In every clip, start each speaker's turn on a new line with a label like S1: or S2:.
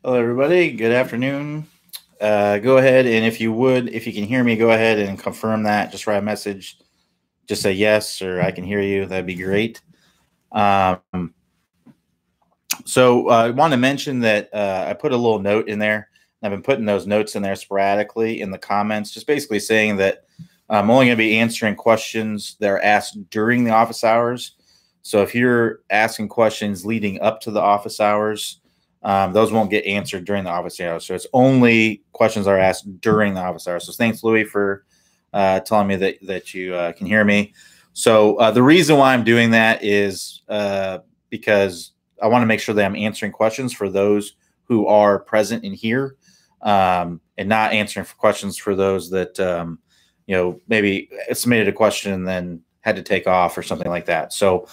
S1: Hello, everybody. Good afternoon. Go ahead and if you can hear me, go ahead and confirm that. Just write a message. Just say yes or I can hear you. That'd be great. Um, I want to mention that I put a little note in there. I've been putting those notes in there sporadically in the comments, just basically saying that I'm only going to be answering questions that are asked during the office hours. So if you're asking questions leading up to the office hours, those won't get answered during the office hours. So it's only questions are asked during the office hours. So thanks, Louis, for telling me that you can hear me. So the reason why I'm doing that is because I want to make sure that I'm answering questions for those who are present in here, and not answering for questions for those that maybe submitted a question and then had to take off or something like that. So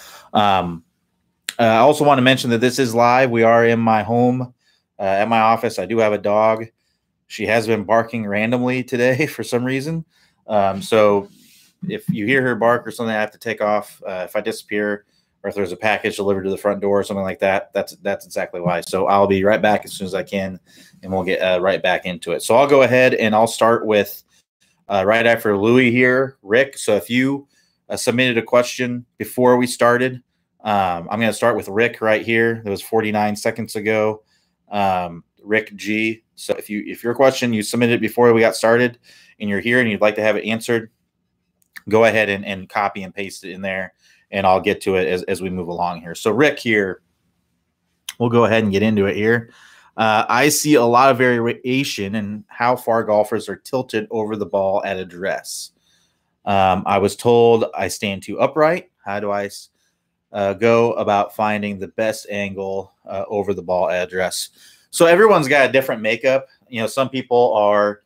S1: I also want to mention that this is live. We are in my home, at my office. I do have a dog. She has been barking randomly today for some reason. So if you hear her bark or something, I have to take off. If I disappear, or if there's a package delivered to the front door or something like that, that's exactly why. So I'll be right back as soon as I can, and we'll get right back into it. So I'll go ahead and I'll start with right after Louis here, Rick. So if you submitted a question before we started, I'm going to start with Rick right here. That was 49 seconds ago. Rick G. So if your question you submitted before we got started, and you're here and you'd like to have it answered, go ahead and copy and paste it in there, and I'll get to it as we move along here. So Rick here, we'll go ahead and get into it here. I see a lot of variation in how far golfers are tilted over the ball at address. I was told I stand too upright. How do I go about finding the best angle over the ball at address? So everyone's got a different makeup. Some people are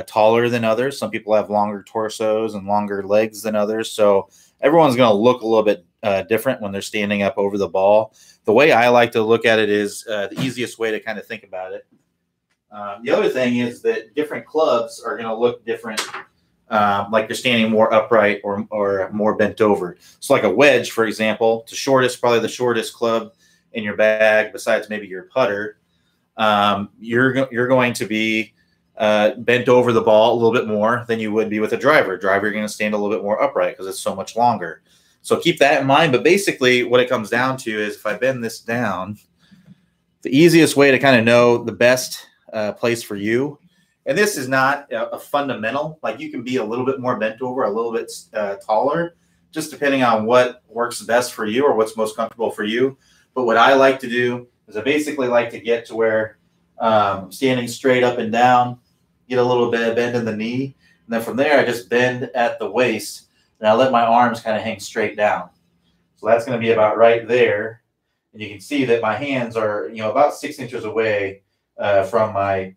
S1: taller than others. Some people have longer torsos and longer legs than others. So everyone's going to look a little bit different when they're standing up over the ball. The way I like to look at it is the easiest way to kind of think about it. The other thing is that different clubs are going to look different, like they're standing more upright or more bent over. So like a wedge, for example, probably the shortest club in your bag, besides maybe your putter, you're going to be bent over the ball a little bit more than you would be with a driver. Driver, you're going to stand a little bit more upright because it's so much longer. So keep that in mind. But basically what it comes down to is if I bend this down, the easiest way to kind of know the best place for you, and this is not a fundamental, like you can be a little bit more bent over, a little bit taller, just depending on what works best for you or what's most comfortable for you. But what I like to do is I basically like to get to where standing straight up and down, get a little bit of bend in the knee. And then from there, I just bend at the waist and I let my arms kind of hang straight down. So that's going to be about right there. And you can see that my hands are, about 6 inches away from my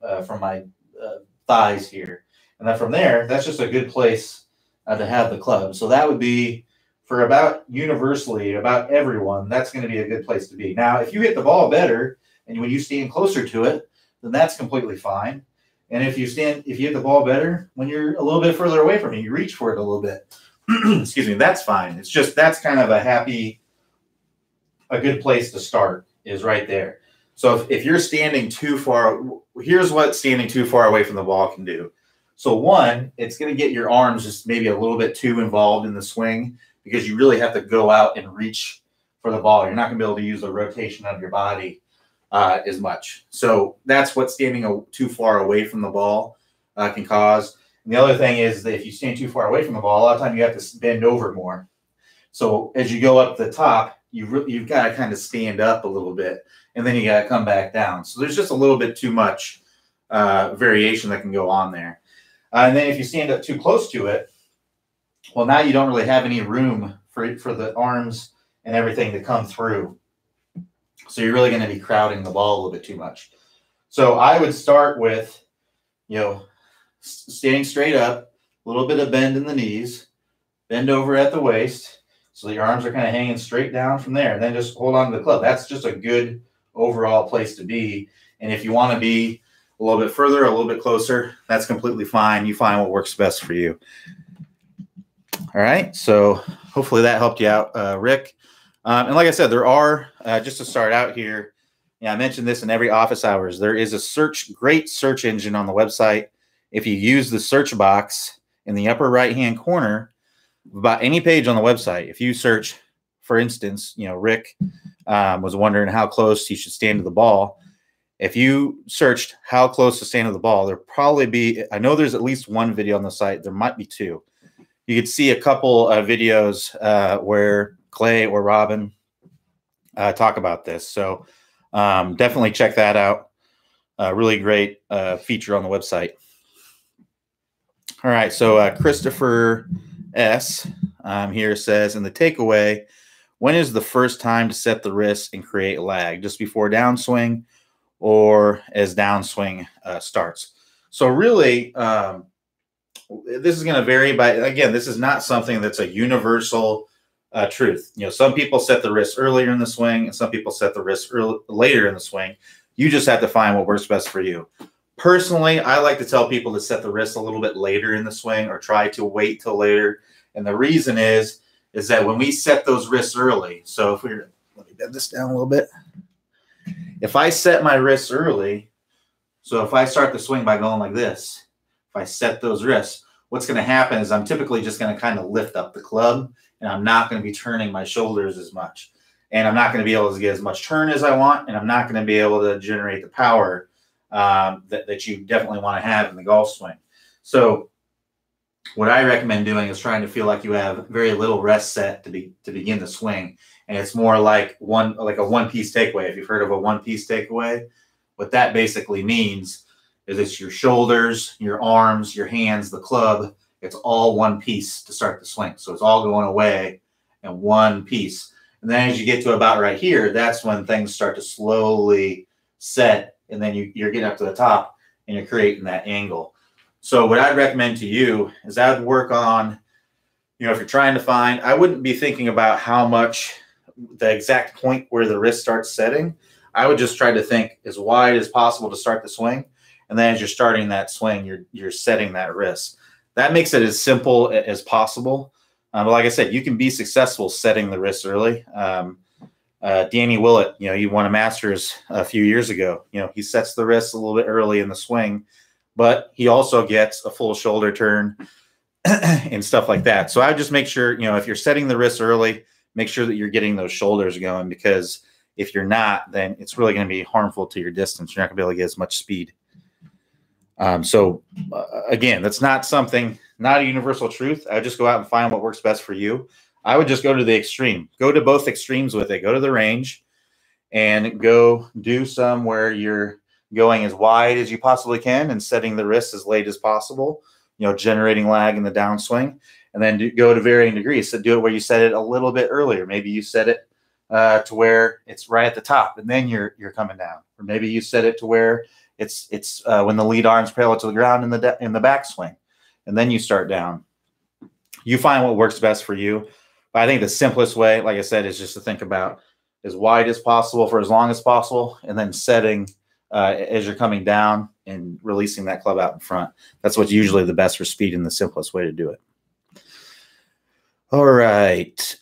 S1: thighs here. And then from there, that's just a good place to have the club. So that would be for about universally, about everyone, that's going to be a good place to be. Now, if you hit the ball better and when you stand closer to it, then that's completely fine. And if you hit the ball better when you're a little bit further away from it, you reach for it a little bit. Excuse me, that's fine. It's just that's kind of a good place to start is right there. So if you're standing too far, here's what standing too far away from the ball can do. So one, it's going to get your arms just maybe a little bit too involved in the swing because you really have to go out and reach for the ball. You're not going to be able to use the rotation of your body as much. So that's what standing too far away from the ball can cause. And the other thing is that if you stand too far away from the ball, a lot of time you have to bend over more. So as you go up the top, you've got to kind of stand up a little bit, and then you got to come back down. So there's just a little bit too much variation that can go on there. And then if you stand up too close to it, well, now you don't really have any room for the arms and everything to come through. So you're really going to be crowding the ball a little bit too much. So I would start with, standing straight up, a little bit of bend in the knees, bend over at the waist, so that your arms are kind of hanging straight down from there, and then just hold on to the club. That's just a good overall place to be. And if you want to be a little bit further, a little bit closer, that's completely fine. You find what works best for you. All right. So hopefully that helped you out, Rick. And like I said, there are, just to start out here, Yeah, I mentioned this in every office hours. There is a great search engine on the website. If you use the search box in the upper right-hand corner, about any page on the website, if you search, for instance, Rick was wondering how close he should stand to the ball. If you searched how close to stand to the ball, there'll probably be, I know there's at least one video on the site. There might be two. You could see a couple of videos where Clay or Robin talk about this. So definitely check that out. Really great feature on the website. All right. So Christopher S. Here says, in the takeaway, when is the first time to set the wrist and create lag? Just before downswing or as downswing starts? So really, this is going to vary by, again, this is not something that's a universal truth. Some people set the wrist earlier in the swing and some people set the wrist later in the swing. You just have to find what works best for you. Personally, I like to tell people to set the wrist a little bit later in the swing or try to wait till later. And the reason is that when we set those wrists early, so if we're, let me bend this down a little bit. If I set my wrists early, so if I start the swing by going like this, if I set those wrists, what's going to happen is I'm typically just going to kind of lift up the club and I'm not going to be turning my shoulders as much. And I'm not going to be able to get as much turn as I want. And I'm not going to be able to generate the power that you definitely want to have in the golf swing. So what I recommend doing is trying to feel like you have very little rest set to begin the swing. And it's more like a one-piece takeaway. If you've heard of a one-piece takeaway, what that basically means is it's your shoulders, your arms, your hands, the club. It's all one piece to start the swing. So it's all going away in one piece. And then as you get to about right here, that's when things start to slowly set. And then you're getting up to the top and you're creating that angle. So what I'd recommend to you is I would work on, if you're trying to find, I wouldn't be thinking about how much the exact point where the wrist starts setting. I would just try to think as wide as possible to start the swing. And then as you're starting that swing, you're setting that wrist. That makes it as simple as possible. But like I said, you can be successful setting the wrist early. Danny Willett, he won a Masters a few years ago. He sets the wrist a little bit early in the swing, but he also gets a full shoulder turn and stuff like that. So I would just make sure, if you're setting the wrist early, make sure that you're getting those shoulders going, because if you're not, then it's really going to be harmful to your distance. You're not going to be able to get as much speed. Again, that's not a universal truth. I would just go out and find what works best for you. I would just go to the extreme. Go to both extremes with it. Go to the range and go do some where you're going as wide as you possibly can and setting the wrist as late as possible, generating lag in the downswing. And then go to varying degrees. So do it where you set it a little bit earlier. Maybe you set it to where it's right at the top and then you're coming down. Or maybe you set it to where it's when the lead arms parallel to the ground in the backswing, and then you start down. You find what works best for you. But I think the simplest way, like I said, is just to think about as wide as possible for as long as possible, and then setting as you're coming down and releasing that club out in front. That's what's usually the best for speed and the simplest way to do it. All right.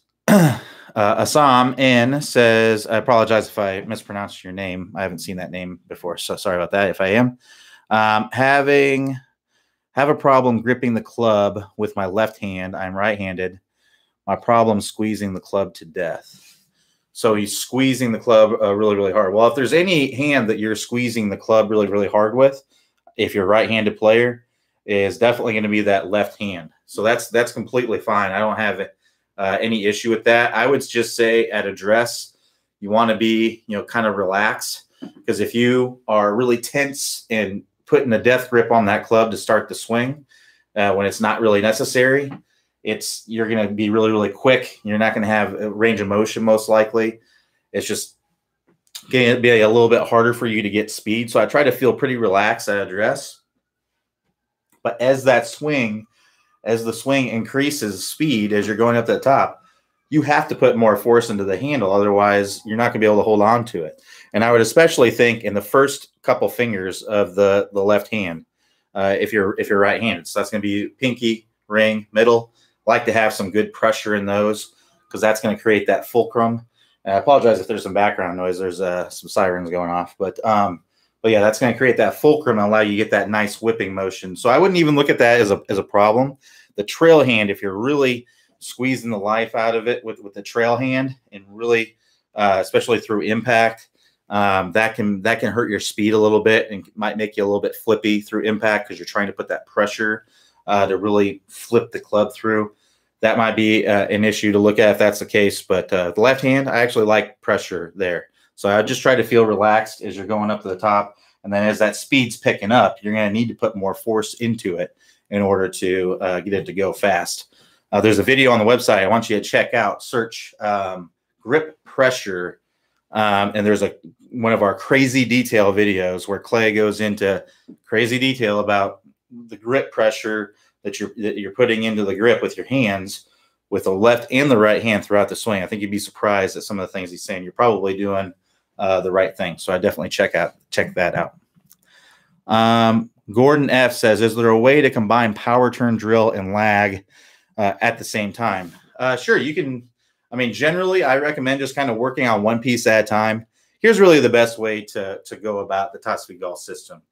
S1: Assam N says, I apologize if I mispronounced your name. I haven't seen that name before, so sorry about that if I am. Have a problem gripping the club with my left hand. I'm right-handed. My problem squeezing the club to death. So he's squeezing the club really, really hard. Well, if there's any hand that you're squeezing the club really, really hard with, if you're a right-handed player, is definitely going to be that left hand. So that's completely fine. I don't have any issue with that. I would just say at address, you want to be, kind of relaxed, because if you are really tense and putting a death grip on that club to start the swing when it's not really necessary, you're going to be really, really quick. You're not going to have a range of motion most likely. It's just going to be a little bit harder for you to get speed. So I try to feel pretty relaxed at address. But as the swing increases speed, as you're going up to the top, you have to put more force into the handle. Otherwise, you're not going to be able to hold on to it. And I would especially think in the first couple fingers of the left hand, if you're right-handed. So that's going to be pinky, ring, middle. Like to have some good pressure in those, because that's going to create that fulcrum. And I apologize if there's some background noise. There's some sirens going off, but yeah, that's going to create that fulcrum and allow you to get that nice whipping motion. So I wouldn't even look at that as a problem. The trail hand, if you're really squeezing the life out of it with the trail hand and really, especially through impact, that can hurt your speed a little bit and might make you a little bit flippy through impact because you're trying to put that pressure to really flip the club through. That might be an issue to look at if that's the case. But the left hand, I actually like pressure there. So I just try to feel relaxed as you're going up to the top. And then as that speed's picking up, you're going to need to put more force into it in order to get it to go fast. There's a video on the website I want you to check out. Search grip pressure. And there's one of our crazy detail videos where Clay goes into crazy detail about the grip pressure that you're putting into the grip with your hands, with the left and the right hand throughout the swing. I think you'd be surprised at some of the things he's saying. You're probably doing the right thing. So I definitely check that out. Gordon F says, is there a way to combine power turn drill and lag at the same time? Sure, you can. I mean, generally, I recommend just kind of working on one piece at a time. Here's really the best way to go about the Top Speed Golf system.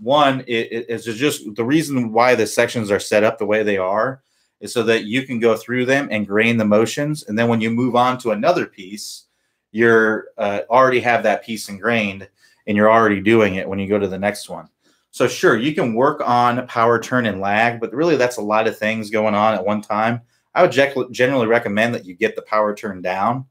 S1: One is just the reason why the sections are set up the way they are is so that you can go through them and grain the motions. And then when you move on to another piece, you're already have that piece ingrained and you're already doing it when you go to the next one. So sure, you can work on power turn and lag, but really that's a lot of things going on at one time. I would generally recommend that you get the power turn down,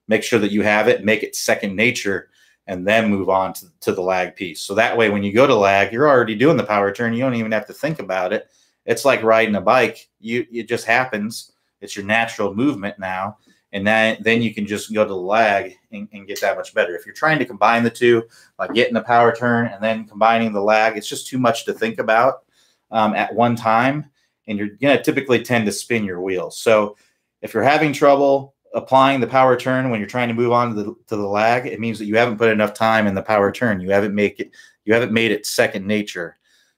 S1: make sure that you have it, make it second nature, and then move on to the lag piece. So that way, when you go to lag, you're already doing the power turn. You don't even have to think about it. It's like riding a bike. It just happens. It's your natural movement now. And then you can just go to the lag and get that much better. If you're trying to combine the two, like getting the power turn and then combining the lag, it's just too much to think about at one time. And you're going to typically tend to spin your wheels. So if you're having trouble applying the power turn when you're trying to move on to the lag, it means that you haven't put enough time in the power turn. You haven't made it second nature.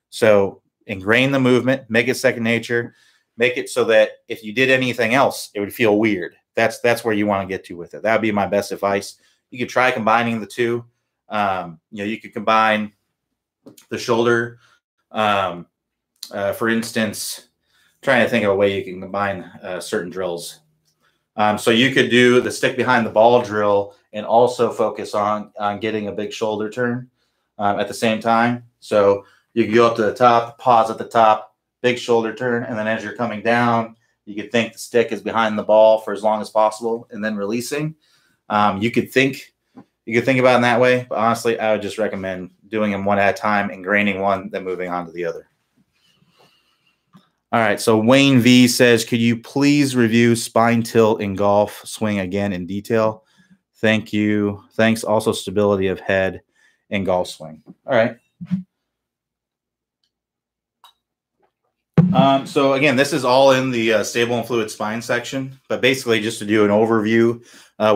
S1: So ingrain the movement, make it second nature, make it so that if you did anything else, it would feel weird. That's where you want to get to with it. That would be my best advice. You could try combining the two. You could combine the shoulder. For instance, trying to think of a way you can combine certain drills. So you could do the stick behind the ball drill and also focus on getting a big shoulder turn at the same time. So you can go up to the top, pause at the top, big shoulder turn, and then as you're coming down, you could think the stick is behind the ball for as long as possible and then releasing. You could think about it in that way, but honestly, I would just recommend doing them one at a time, ingraining one, then moving on to the other. All right, so Wayne V says, could you please review spine tilt in golf swing again in detail? Thank you. Thanks. Also, stability of head in golf swing. All right. So again, this is all in the stable and fluid spine section, but basically just to do an overview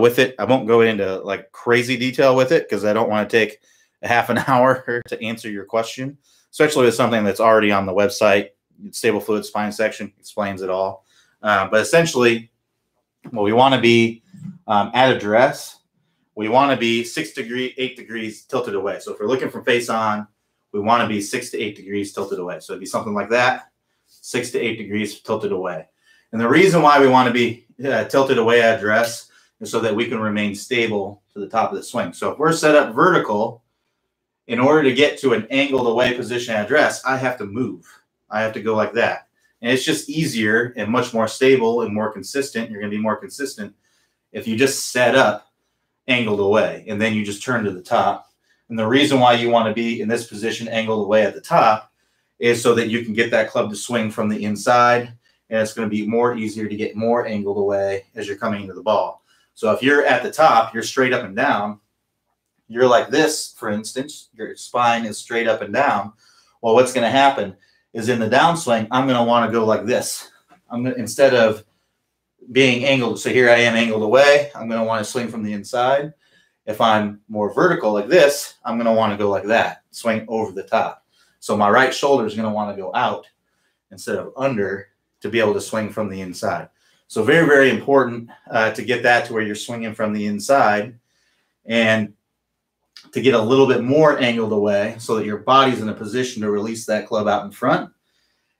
S1: with it. I won't go into like crazy detail with it because I don't want to take a half an hour to answer your question, especially with something that's already on the website. Stable fluid spine section explains it all. But essentially, what we want to be at address, we want to be 8 degrees tilted away. So if we're looking from face on, we want to be 6 to 8 degrees tilted away. So it'd be something like that, 6 to 8 degrees tilted away. And the reason why we want to be tilted away at address is so that we can remain stable to the top of the swing. So if we're set up vertical, in order to get to an angled away position at address, I have to move. I have to go like that. And it's just easier and much more stable and more consistent. You're going to be more consistent if you just set up angled away and then you just turn to the top. And the reason why you want to be in this position angled away at the top is so that you can get that club to swing from the inside. And it's going to be more easier to get more angled away as you're coming into the ball. So if you're at the top, you're straight up and down. You're like this, for instance, your spine is straight up and down. Well, what's going to happen is in the downswing, I'm going to want to go like this. Instead of being angled, so here I am angled away, I'm going to want to swing from the inside. If I'm more vertical like this, I'm going to want to go like that, swing over the top. So my right shoulder is going to want to go out instead of under to be able to swing from the inside. So very, very important to get that to where you're swinging from the inside, and to get a little bit more angled away so that your body's in a position to release that club out in front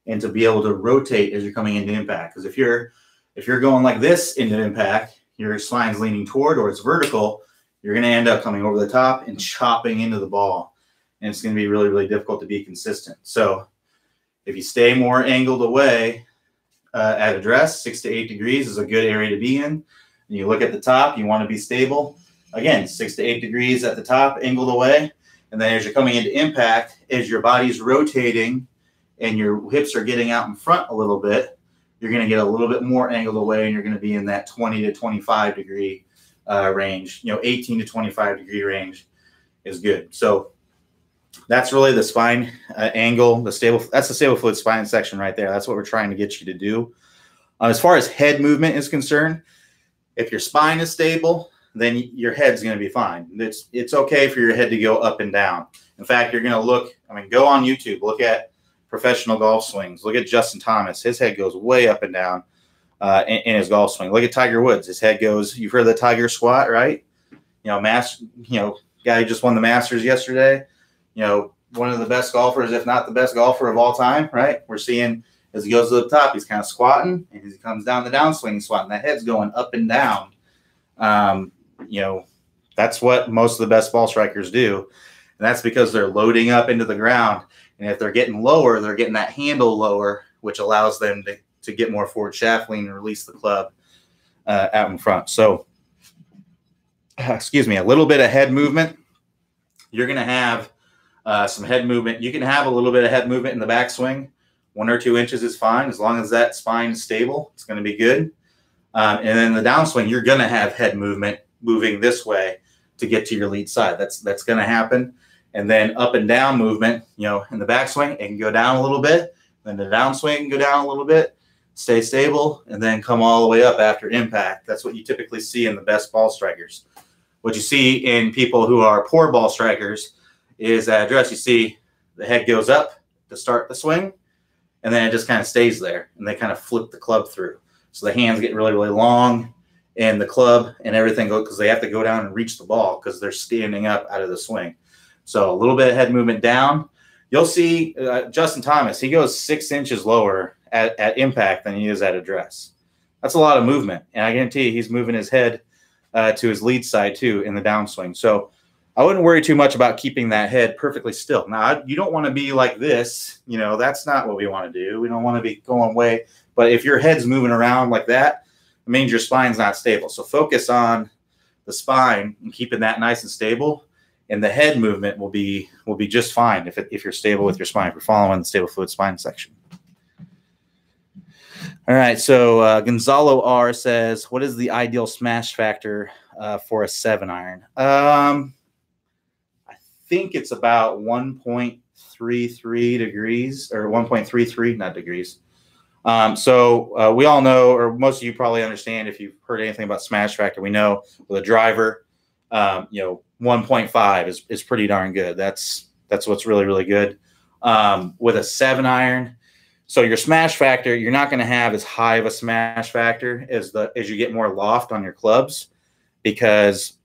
S1: and to be able to rotate as you're coming into impact. Because if you're going like this into impact, your spine's leaning toward or it's vertical, you're going to end up coming over the top and chopping into the ball. And it's going to be really, really difficult to be consistent. So if you stay more angled away at address, 6 to 8 degrees is a good area to be in. And you look at the top, you want to be stable. Again, 6 to 8 degrees at the top, angled away. And then as you're coming into impact, as your body's rotating and your hips are getting out in front a little bit, you're going to get a little bit more angled away, and you're going to be in that 20 to 25 degree range. 18 to 25 degree range is good. So that's really the spine angle, that's the stable fluid spine section right there. That's what we're trying to get you to do. As far as head movement is concerned, if your spine is stable, then your head's going to be fine. It's okay for your head to go up and down. In fact, you're going to look, go on YouTube, look at professional golf swings. Look at Justin Thomas. His head goes way up and down in his golf swing. Look at Tiger Woods. His head goes, you've heard of the Tiger squat, right? Guy who just won the Masters yesterday, one of the best golfers, if not the best golfer of all time, right? We're seeing as he goes to the top, he's kind of squatting, and as he comes down the downswing, he's squatting. That head's going up and down. That's what most of the best ball strikers do. And that's because they're loading up into the ground. And if they're getting lower, they're getting that handle lower, which allows them to get more forward shaft lean and release the club out in front. So, a little bit of head movement. You're going to have some head movement. You can have a little bit of head movement in the backswing. 1 or 2 inches is fine. As long as that spine is stable, it's going to be good. And then the downswing, you're going to have head movement moving this way to get to your lead side. That's going to happen. And then up and down movement, in the backswing, it can go down a little bit. Then the downswing can go down a little bit, stay stable, and then come all the way up after impact. That's what you typically see in the best ball strikers. What you see in people who are poor ball strikers is at address, you see the head goes up to start the swing, and then it just kind of stays there, and they kind of flip the club through. So the hands get really, really long, and the club and everything goes because they have to go down and reach the ball because they're standing up out of the swing. So a little bit of head movement down. You'll see Justin Thomas, he goes 6 inches lower at impact than he is at address. That's a lot of movement. And I guarantee you he's moving his head to his lead side too in the downswing. So I wouldn't worry too much about keeping that head perfectly still. Now, you don't want to be like this. That's not what we want to do. We don't want to be going way. But if your head's moving around like that, it means your spine's not stable. So focus on the spine and keeping that nice and stable. And the head movement will be just fine if you're stable with your spine, if you're following the stable fluid spine section. All right, so Gonzalo R says, what is the ideal smash factor for a 7-iron? I think it's about 1.33 degrees, or 1.33, not degrees. So we all know, or most of you probably understand if you've heard anything about smash factor, we know with a driver, 1.5 is pretty darn good. That's what's really, really good. With a 7-iron, so your smash factor, you're not going to have as high of a smash factor as you get more loft on your clubs, because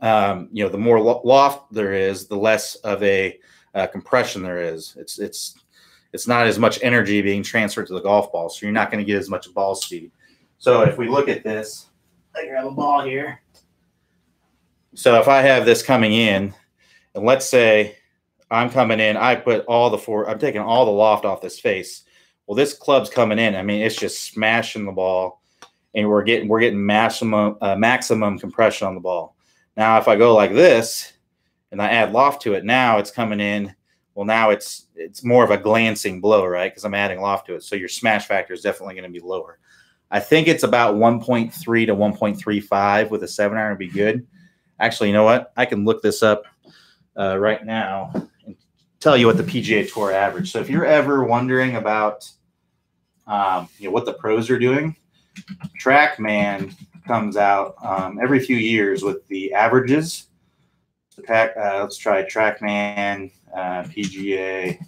S1: the more loft there is, the less of a compression there is. It's not as much energy being transferred to the golf ball, so you're not going to get as much ball speed. So if we look at this, I grab a ball here. So if I have this coming in, and let's say I'm coming in, I'm taking all the loft off this face. Well, this club's coming in. It's just smashing the ball, and we're getting maximum compression on the ball. Now, if I go like this and I add loft to it, now it's coming in. Well, now it's more of a glancing blow, right? Because I'm adding loft to it. So your smash factor is definitely going to be lower. I think it's about 1.3 to 1.35 with a 7-iron would be good. Actually, you know what? I can look this up right now and tell you what the PGA Tour average. So if you're ever wondering about what the pros are doing, TrackMan comes out every few years with the averages. Let's try TrackMan PGA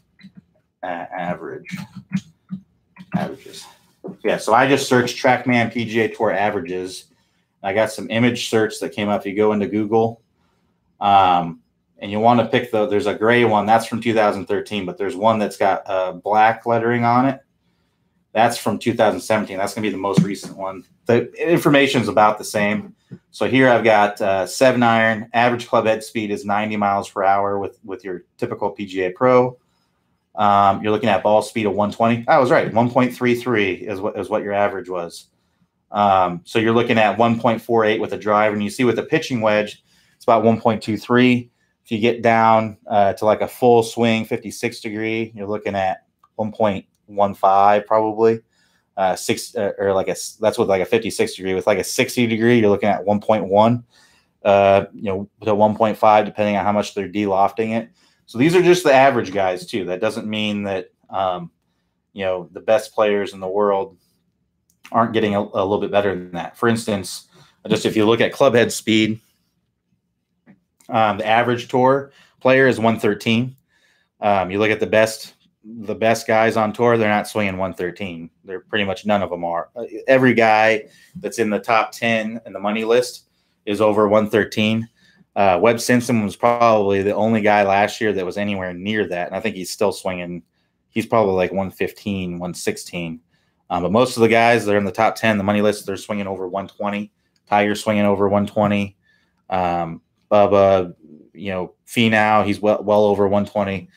S1: averages. Yeah, so I just searched TrackMan PGA Tour averages. I got some image search that came up. If you go into Google, and you want to pick there's a gray one that's from 2013, but there's one that's got black lettering on it. That's from 2017. That's going to be the most recent one. The information is about the same. So here I've got 7-iron. Average club head speed is 90 miles per hour with your typical PGA Pro. You're looking at ball speed of 120. I was right. 1.33 is what your average was. So you're looking at 1.48 with a driver, and you see with the pitching wedge, it's about 1.23. If you get down to like a full swing, 56 degree, you're looking at 1.15 probably. That's with like a 56 degree. With like a 60 degree, you're looking at 1.1. To 1.5, depending on how much they're de-lofting it. So these are just the average guys too. That doesn't mean that the best players in the world aren't getting a little bit better than that. For instance, just if you look at club head speed, the average tour player is 113. You look at the best guys on tour, they're not swinging 113. They're pretty much none of them are. Every guy that's in the top 10 in the money list is over 113. Webb Simpson was probably the only guy last year that was anywhere near that. And I think he's still swinging. He's probably like 115, 116. But most of the guys that are in the top 10, the money list, they're swinging over 120. Tiger's swinging over 120. Bubba, Finau, he's well over 120.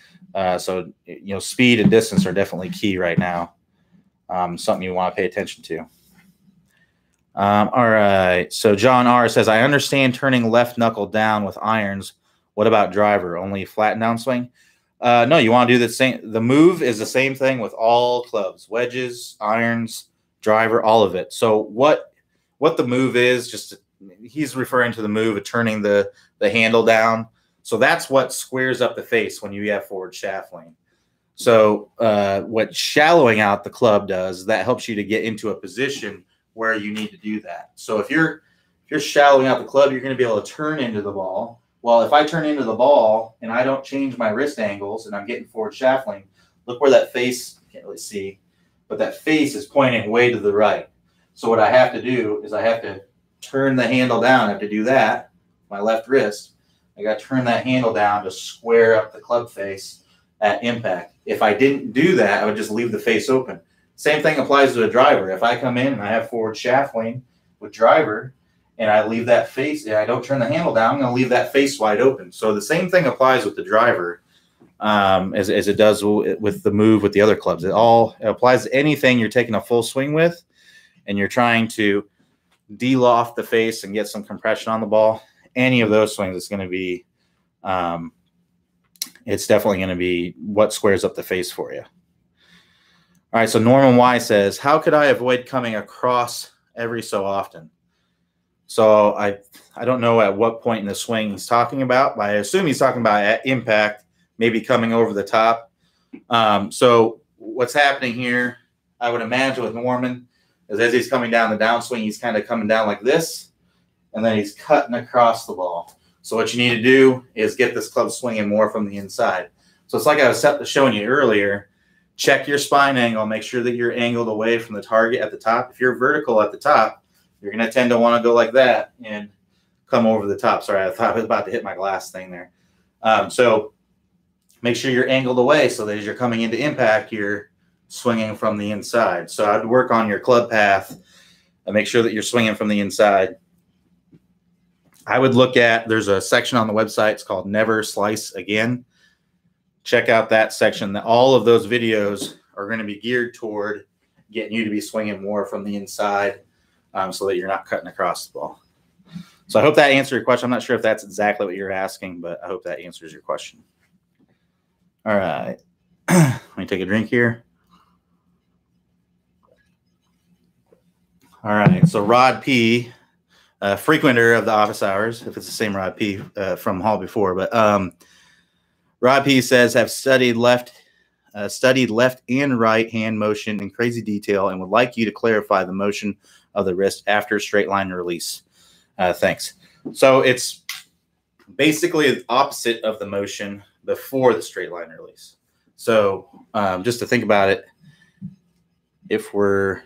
S1: So speed and distance are definitely key right now. Something you want to pay attention to. All right. So John R says, I understand turning left knuckle down with irons. What about driver? Only flat and downswing? No, you want to do the same. The move is the same thing with all clubs, wedges, irons, driver, all of it. So what the move is, he's referring to the move of turning the handle down. So that's what squares up the face when you have forward shaft lean. So what shallowing out the club does, that helps you to get into a position where you need to do that. So if you're shallowing out the club, you're going to be able to turn into the ball. Well, if I turn into the ball and I don't change my wrist angles and I'm getting forward shaft lean, look where that face, you can't really see, but that face is pointing way to the right. So what I have to do is I have to turn the handle down. I have to do that, my left wrist. I got to turn that handle down to square up the club face at impact. If I didn't do that, I would just leave the face open. Same thing applies to a driver. If I come in and I have forward shaft lean with driver and I leave that face, and I don't turn the handle down, I'm going to leave that face wide open. So the same thing applies with the driver as it does with the move with the other clubs. It applies to anything you're taking a full swing with and you're trying to de-loft the face and get some compression on the ball. Any of those swings is going to be it's definitely going to be what squares up the face for you. All right, so Norman Y says, how could I avoid coming across every so often? So I don't know at what point in the swing he's talking about, but I assume he's talking about at impact, maybe coming over the top. So what's happening here, I would imagine with Norman, is as he's coming down the downswing, he's kind of coming down like this, and then he's cutting across the ball. So what you need to do is get this club swinging more from the inside. So it's like I was showing you earlier. Check your spine angle. Make sure that you're angled away from the target at the top. If you're vertical at the top, you're going to tend to want to go like that and come over the top. Sorry, I thought I was about to hit my glass thing there. So make sure you're angled away so that as you're coming into impact, you're swinging from the inside. So I'd work on your club path and make sure that you're swinging from the inside. I would look at, there's a section on the website, it's called Never Slice Again. Check out that section. All of those videos are going to be geared toward getting you to be swinging more from the inside so that you're not cutting across the ball. So I hope that answered your question. I'm not sure if that's exactly what you're asking, but I hope that answers your question. All right. Let me take a drink here. All right. So Rod P., frequenter of the office hours, if it's the same Rod P. From Hall before, but Rod P. says, have studied left and right hand motion in crazy detail and would like you to clarify the motion of the wrist after straight line release. Thanks. So it's basically the opposite of the motion before the straight line release. So just to think about it, if we're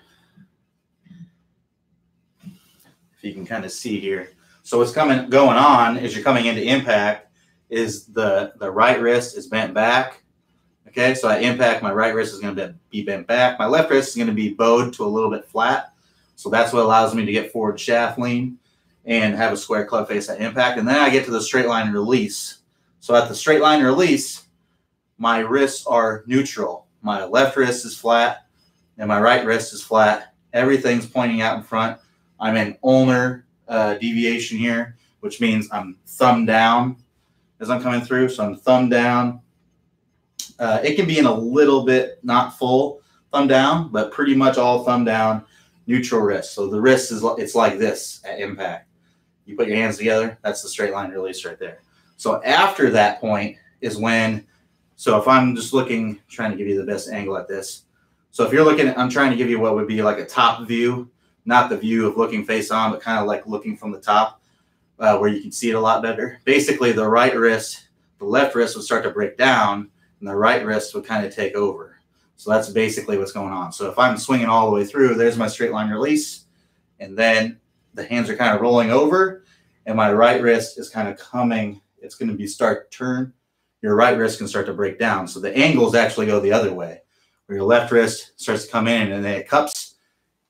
S1: you can kind of see here. So what's going on as you're coming into impact is the right wrist is bent back. Okay, so at impact, my right wrist is going to be bent back. My left wrist is going to be bowed to a little bit flat. So that's what allows me to get forward shaft lean and have a square club face at impact. And then I get to the straight line release. So at the straight line release, my wrists are neutral. My left wrist is flat and my right wrist is flat. Everything's pointing out in front. I'm in ulnar deviation here, which means I'm thumb down as I'm coming through. So I'm thumb down. It can be in a little bit, not full thumb down, but pretty much all thumb down, neutral wrist. So the wrist it's like this at impact. You put your hands together, that's the straight line release right there. So after that point is when, so if I'm just looking, trying to give you the best angle at this. So if you're looking at, I'm trying to give you what would be like a top view, not the view of looking face on, but kind of like looking from the top where you can see it a lot better. Basically the right wrist, the left wrist would start to break down and the right wrist would kind of take over. So that's basically what's going on. So if I'm swinging all the way through, there's my straight line release. And then the hands are kind of rolling over and my right wrist is kind of coming. It's going to be start to turn. Your right wrist can start to break down. So the angles actually go the other way, where your left wrist starts to come in and then it cups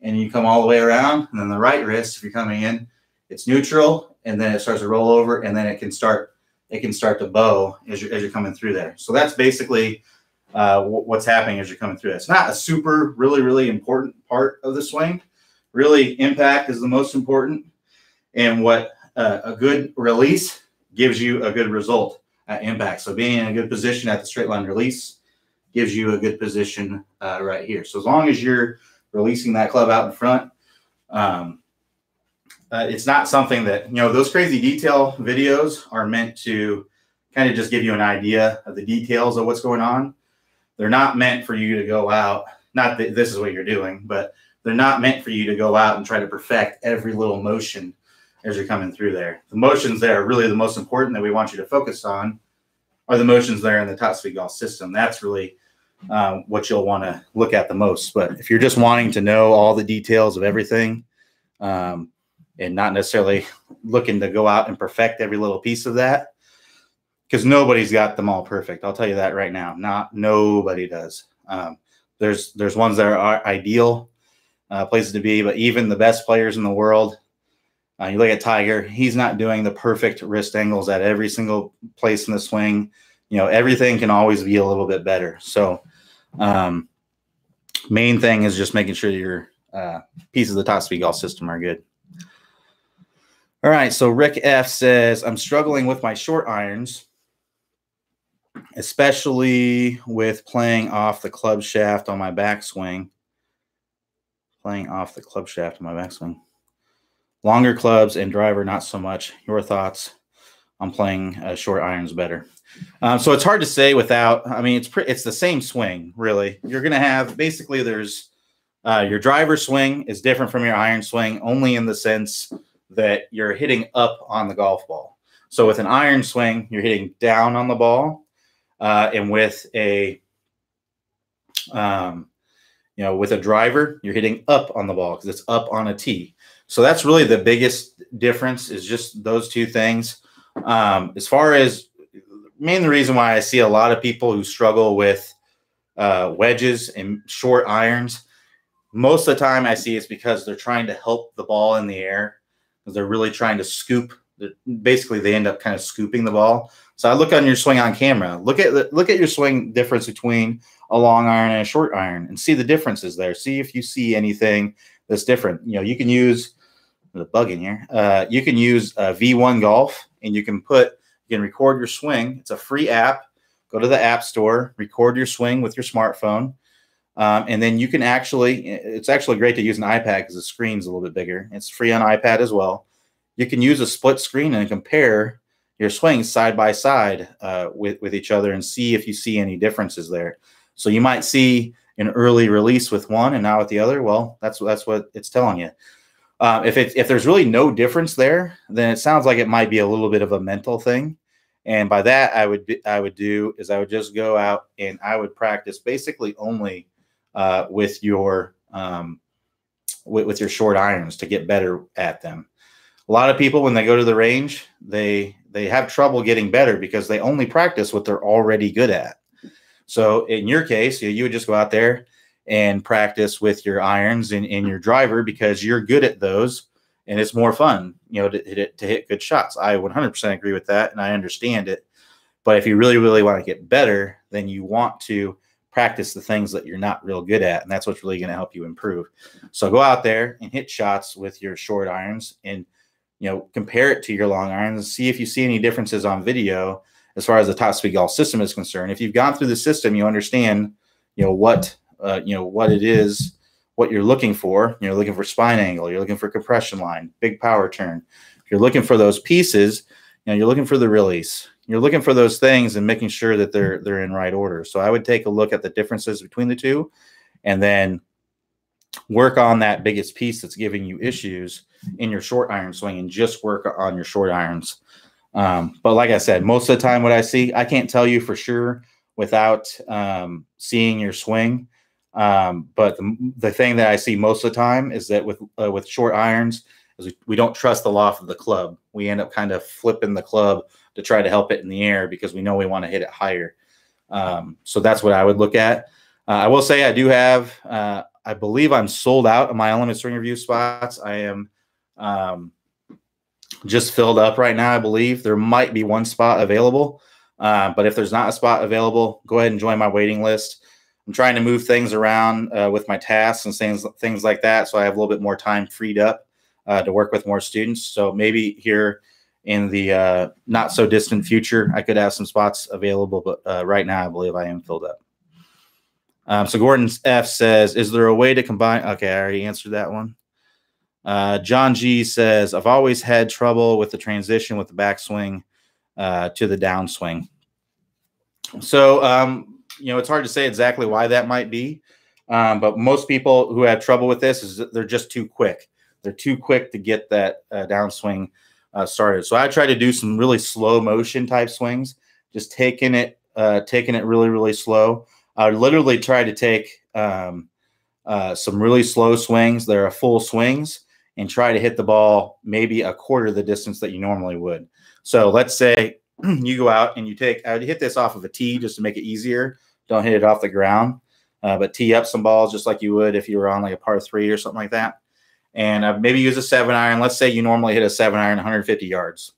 S1: and you come all the way around. And then the right wrist, if you're coming in, it's neutral and then it starts to roll over and then it can start to bow as you're coming through there. So that's basically what's happening as you're coming through. It's not a super, really important part of the swing. Really, impact is the most important. And what a good release gives you a good result at impact. So being in a good position at the straight line release gives you a good position right here. So as long as you're releasing that club out in front, it's not something that, those crazy detail videos are meant to kind of just give you an idea of the details of what's going on. They're not meant for you to go out, not that this is what you're doing, but they're not meant for you to go out and try to perfect every little motion as you're coming through there. The motions that are really the most important that we want you to focus on are the motions there in the Top Speed Golf system. That's really what you'll want to look at the most. But if you're just wanting to know all the details of everything and not necessarily looking to go out and perfect every little piece of that, because nobody's got them all perfect. I'll tell you that right now. Nobody does. There's ones that are ideal places to be, but even the best players in the world, you look at Tiger, he's not doing the perfect wrist angles at every single place in the swing. Everything can always be a little bit better. So main thing is just making sure your pieces of the Top Speed Golf system are good. All right, so Rick F says, I'm struggling with my short irons, especially with playing off the club shaft on my backswing. Longer clubs and driver, not so much. Your thoughts on playing short irons better? So it's hard to say without, it's the same swing, really. You're going to have, basically there's your driver swing is different from your iron swing only in the sense that you're hitting up on the golf ball. So with an iron swing, you're hitting down on the ball. And with a, with a driver, you're hitting up on the ball because it's up on a tee. So that's really the biggest difference, is just those two things. As far as the reason why I see a lot of people who struggle with wedges and short irons, most of the time I see it's because they're trying to help the ball in the air, because they're really trying to scoop. Basically, they end up kind of scooping the ball. So I look on your swing on camera. Look at your swing difference between a long iron and a short iron, and see the differences there. See if you see anything that's different. You can use the bug in here. You can use V1 Golf, and you can record your swing. It's a free app. Go to the App Store, record your swing with your smartphone, and then you can it's actually great to use an iPad because the screen's a little bit bigger. It's free on iPad as well. You can use a split screen and compare your swings side by side with each other and see if you see any differences there. So you might see an early release with one and now with the other. Well, that's what it's telling you. If there's really no difference there, then it sounds like it might be a little bit of a mental thing. And by that, I would just go out and I would practice basically only with your short irons to get better at them. A lot of people, when they go to the range, they have trouble getting better because they only practice what they're already good at. So in your case, you would just go out there and practice with your irons and your driver because you're good at those, and it's more fun, to hit good shots. I 100% agree with that, and I understand it. But if you really, really want to get better, then you want to practice the things that you're not real good at, and that's what's really going to help you improve. So go out there and hit shots with your short irons, and compare it to your long irons and see if you see any differences on video as far as the Top Speed Golf system is concerned. If you've gone through the system, you understand, what it is, what you're looking for. You're looking for spine angle. You're looking for compression line, big power turn. If you're looking for those pieces, you're looking for the release. You're looking for those things and making sure that they're in right order. So I would take a look at the differences between the two, and then work on that biggest piece that's giving you issues in your short iron swing, and just work on your short irons. But like I said, most of the time what I see, I can't tell you for sure without seeing your swing. But the thing that I see most of the time is that with short irons is we don't trust the loft of the club. We end up kind of flipping the club to try to help it in the air because we know we want to hit it higher. So that's what I would look at. I will say I do have, I believe I'm sold out of my Element Swing Review spots. I am just filled up right now, I believe. There might be one spot available. But if there's not a spot available, go ahead and join my waiting list. I'm trying to move things around with my tasks and things like that, so I have a little bit more time freed up to work with more students. So maybe here in the not so distant future, I could have some spots available, but right now I believe I am filled up. So Gordon F says, is there a way to combine? Okay, I already answered that one. John G says, I've always had trouble with the transition with the backswing to the downswing. So, it's hard to say exactly why that might be. But most people who have trouble with this is that they're just too quick. They're too quick to get that downswing started. So I try to do some really slow motion type swings, just taking it really, really slow. I would literally try to take some really slow swings. They're full swings, and try to hit the ball maybe a quarter the distance that you normally would. So let's say you go out and I would hit this off of a tee just to make it easier. Don't hit it off the ground, but tee up some balls just like you would if you were on like a par 3 or something like that. And maybe use a 7-iron. Let's say you normally hit a 7-iron 150 yards.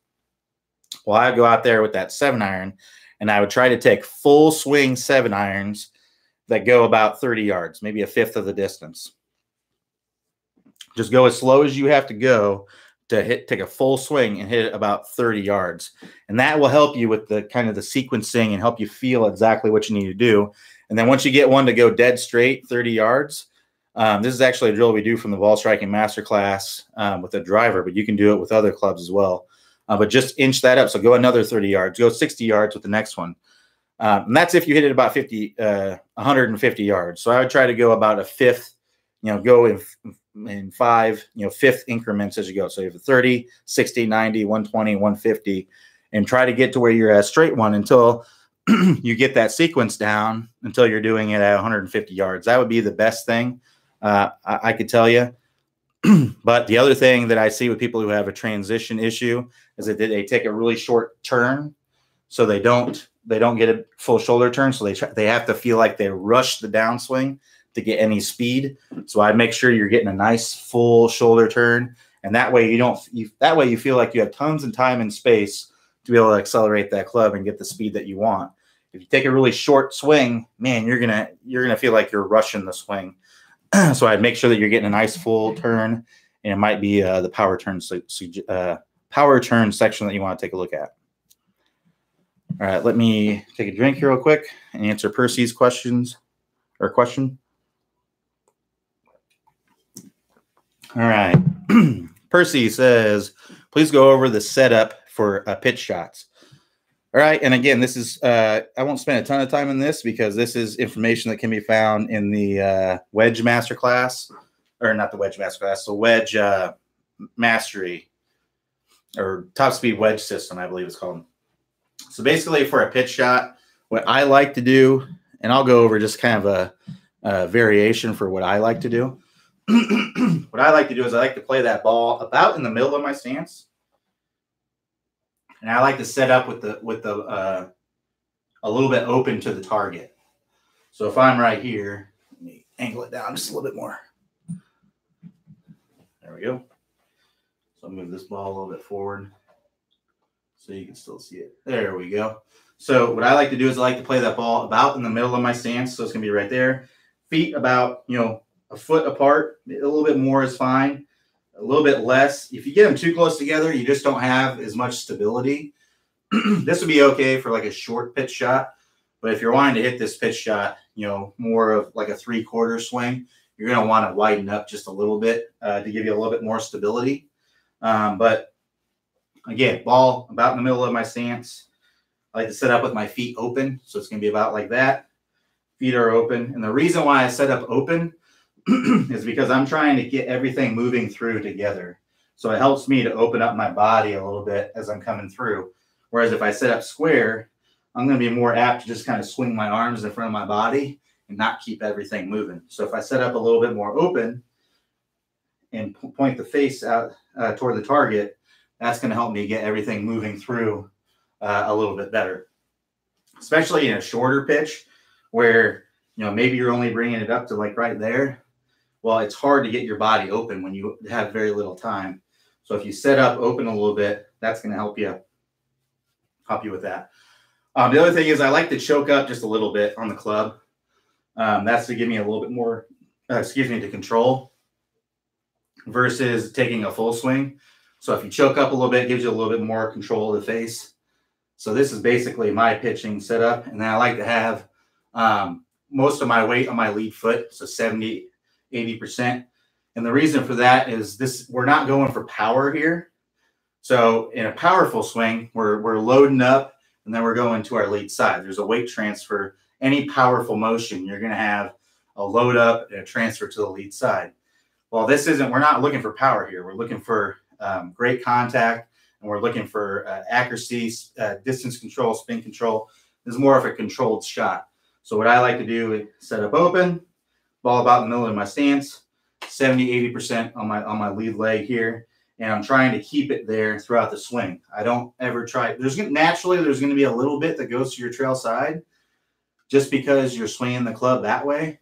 S1: Well, I'd go out there with that 7-iron, and I would try to take full swing 7-irons that go about 30 yards, maybe a fifth of the distance. Just go as slow as you have to go to take a full swing and hit it about 30 yards. And that will help you with the kind of the sequencing and help you feel exactly what you need to do. And then once you get one to go dead straight 30 yards, this is actually a drill we do from the Ball Striking Masterclass with a driver, but you can do it with other clubs as well. But just inch that up. So go another 30 yards, go 60 yards with the next one. And that's if you hit it about 150 yards. So I would try to go about a fifth, go in five, fifth increments as you go. So you have 30, 60, 90, 120, 150, and try to get to where you're at a straight one until you get that sequence down until you're doing it at 150 yards. That would be the best thing I could tell you. But the other thing that I see with people who have a transition issue is that they take a really short turn, so they don't get a full shoulder turn. So they have to feel like they rush the downswing to get any speed. So I'd make sure you're getting a nice full shoulder turn, and that way you feel like you have tons of time and space to be able to accelerate that club and get the speed that you want. If you take a really short swing, man, you're gonna feel like you're rushing the swing. So I'd make sure that you're getting a nice full turn, and it might be the power turn section that you want to take a look at. All right, let me take a drink here real quick and answer Percy's question. All right. Percy says, please go over the setup for pitch shots. All right. And again, this is, I won't spend a ton of time on this because this is information that can be found in the Wedge Masterclass, or not the Wedge Masterclass, the Wedge Mastery, or Top Speed Wedge System, I believe it's called. So basically for a pitch shot, what I like to do, and I'll go over just kind of a variation for what I like to do. what I like to do is I like to play that ball about in the middle of my stance. And I like to set up with the a little bit open to the target. So if I'm right here, let me angle it down just a little bit more. There we go. So I'll move this ball a little bit forward so you can still see it. There we go. So what I like to do is I like to play that ball about in the middle of my stance. So it's going to be right there. Feet about, a foot apart. A little bit more is fine. A little bit less. If you get them too close together, you just don't have as much stability. This would be okay for like a short pitch shot. But if you're wanting to hit this pitch shot, more of like a 3/4 swing, you're going to want to widen up just a little bit to give you a little bit more stability. But again, ball about in the middle of my stance. I like to set up with my feet open. So it's going to be about like that. Feet are open. And the reason why I set up open is because I'm trying to get everything moving through together. So it helps me to open up my body a little bit as I'm coming through. Whereas if I set up square, I'm going to be more apt to just kind of swing my arms in front of my body and not keep everything moving. So if I set up a little bit more open and point the face out toward the target, that's going to help me get everything moving through a little bit better. Especially in a shorter pitch where, maybe you're only bringing it up to like right there. Well, it's hard to get your body open when you have very little time. So if you set up open a little bit, that's going to help you with that. The other thing is I like to choke up just a little bit on the club. That's to give me a little bit more, to control versus taking a full swing. So if you choke up a little bit, it gives you a little bit more control of the face. So this is basically my pitching setup. And then I like to have most of my weight on my lead foot, so 70, 80%. And the reason for that is we're not going for power here. So in a powerful swing, we're loading up and then we're going to our lead side. There's a weight transfer. Any powerful motion, you're going to have a load up and a transfer to the lead side. Well, we're not looking for power here. We're looking for great contact, and we're looking for accuracy, distance control, spin control. This is more of a controlled shot. So what I like to do is set up open, ball about in the middle of my stance, 70, 80% on my lead leg here. And I'm trying to keep it there throughout the swing. I don't ever try. Naturally, there's going to be a little bit that goes to your trail side just because you're swinging the club that way.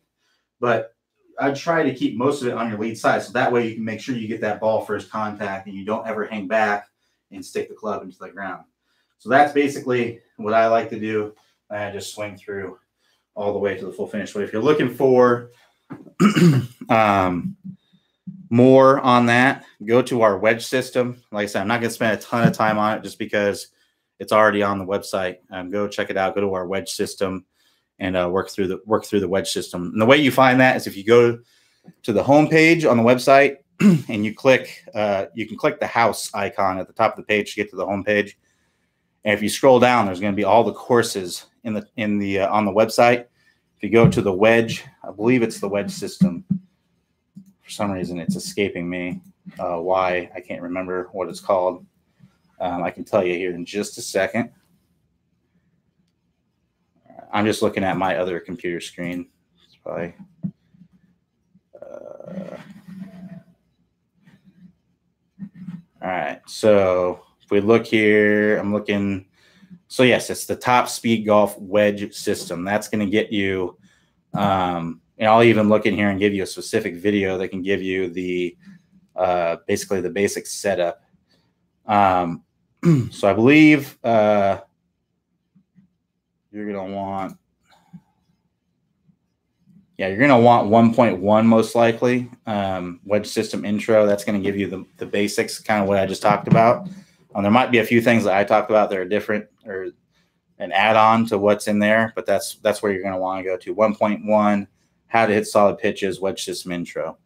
S1: But I try to keep most of it on your lead side. So that way you can make sure you get that ball first contact and you don't ever hang back and stick the club into the ground. So that's basically what I like to do. I just swing through all the way to the full finish. But if you're looking for more on that, go to our wedge system. Like I said, I'm not going to spend a ton of time on it just because it's already on the website. Go check it out. Go to our wedge system and work through the wedge system. And the way you find that is if you go to the home page on the website and you can click the house icon at the top of the page to get to the home page. And if you scroll down, there's going to be all the courses on the website. If you go to the wedge, I believe it's the wedge system. For some reason, it's escaping me why. I can't remember what it's called. I can tell you here in just a second. I'm just looking at my other computer screen. It's probably, all right. So if we look here, I'm looking. So yes, it's the Top Speed Golf Wedge System. That's going to get you. And I'll even look in here and give you a specific video that can give you the basically the basic setup. So I believe you're going to want, you're going to want 1.1 most likely. Wedge system intro. That's going to give you the basics, kind of what I just talked about. There might be a few things that I talked about that are different or an add-on to what's in there, but that's where you're going to want to go to. 1.1, how to hit solid pitches, wedge system intro.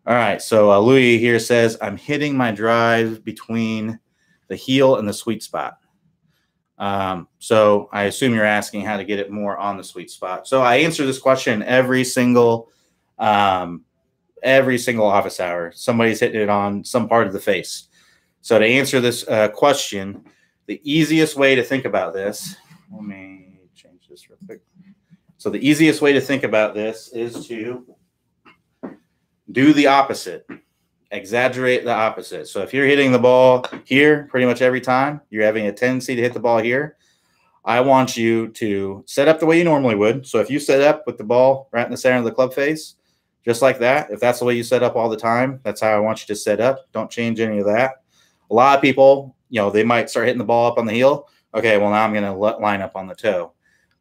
S1: All right, so Louis here says, I'm hitting my drive between the heel and the sweet spot. So I assume you're asking how to get it more on the sweet spot. So I answer this question every single office hour. Somebody's hitting it on some part of the face. So to answer this question, the easiest way to think about this, let me change this real quick. So the easiest way to think about this is to Do the opposite. Exaggerate the opposite. So if you're hitting the ball here pretty much every time, you're having a tendency to hit the ball here. I want you to set up the way you normally would. So if you set up with the ball right in the center of the club face, just like that, if that's the way you set up all the time, that's how I want you to set up. Don't change any of that. A lot of people, they might start hitting the ball up on the heel. Okay, well, now I'm going to line up on the toe.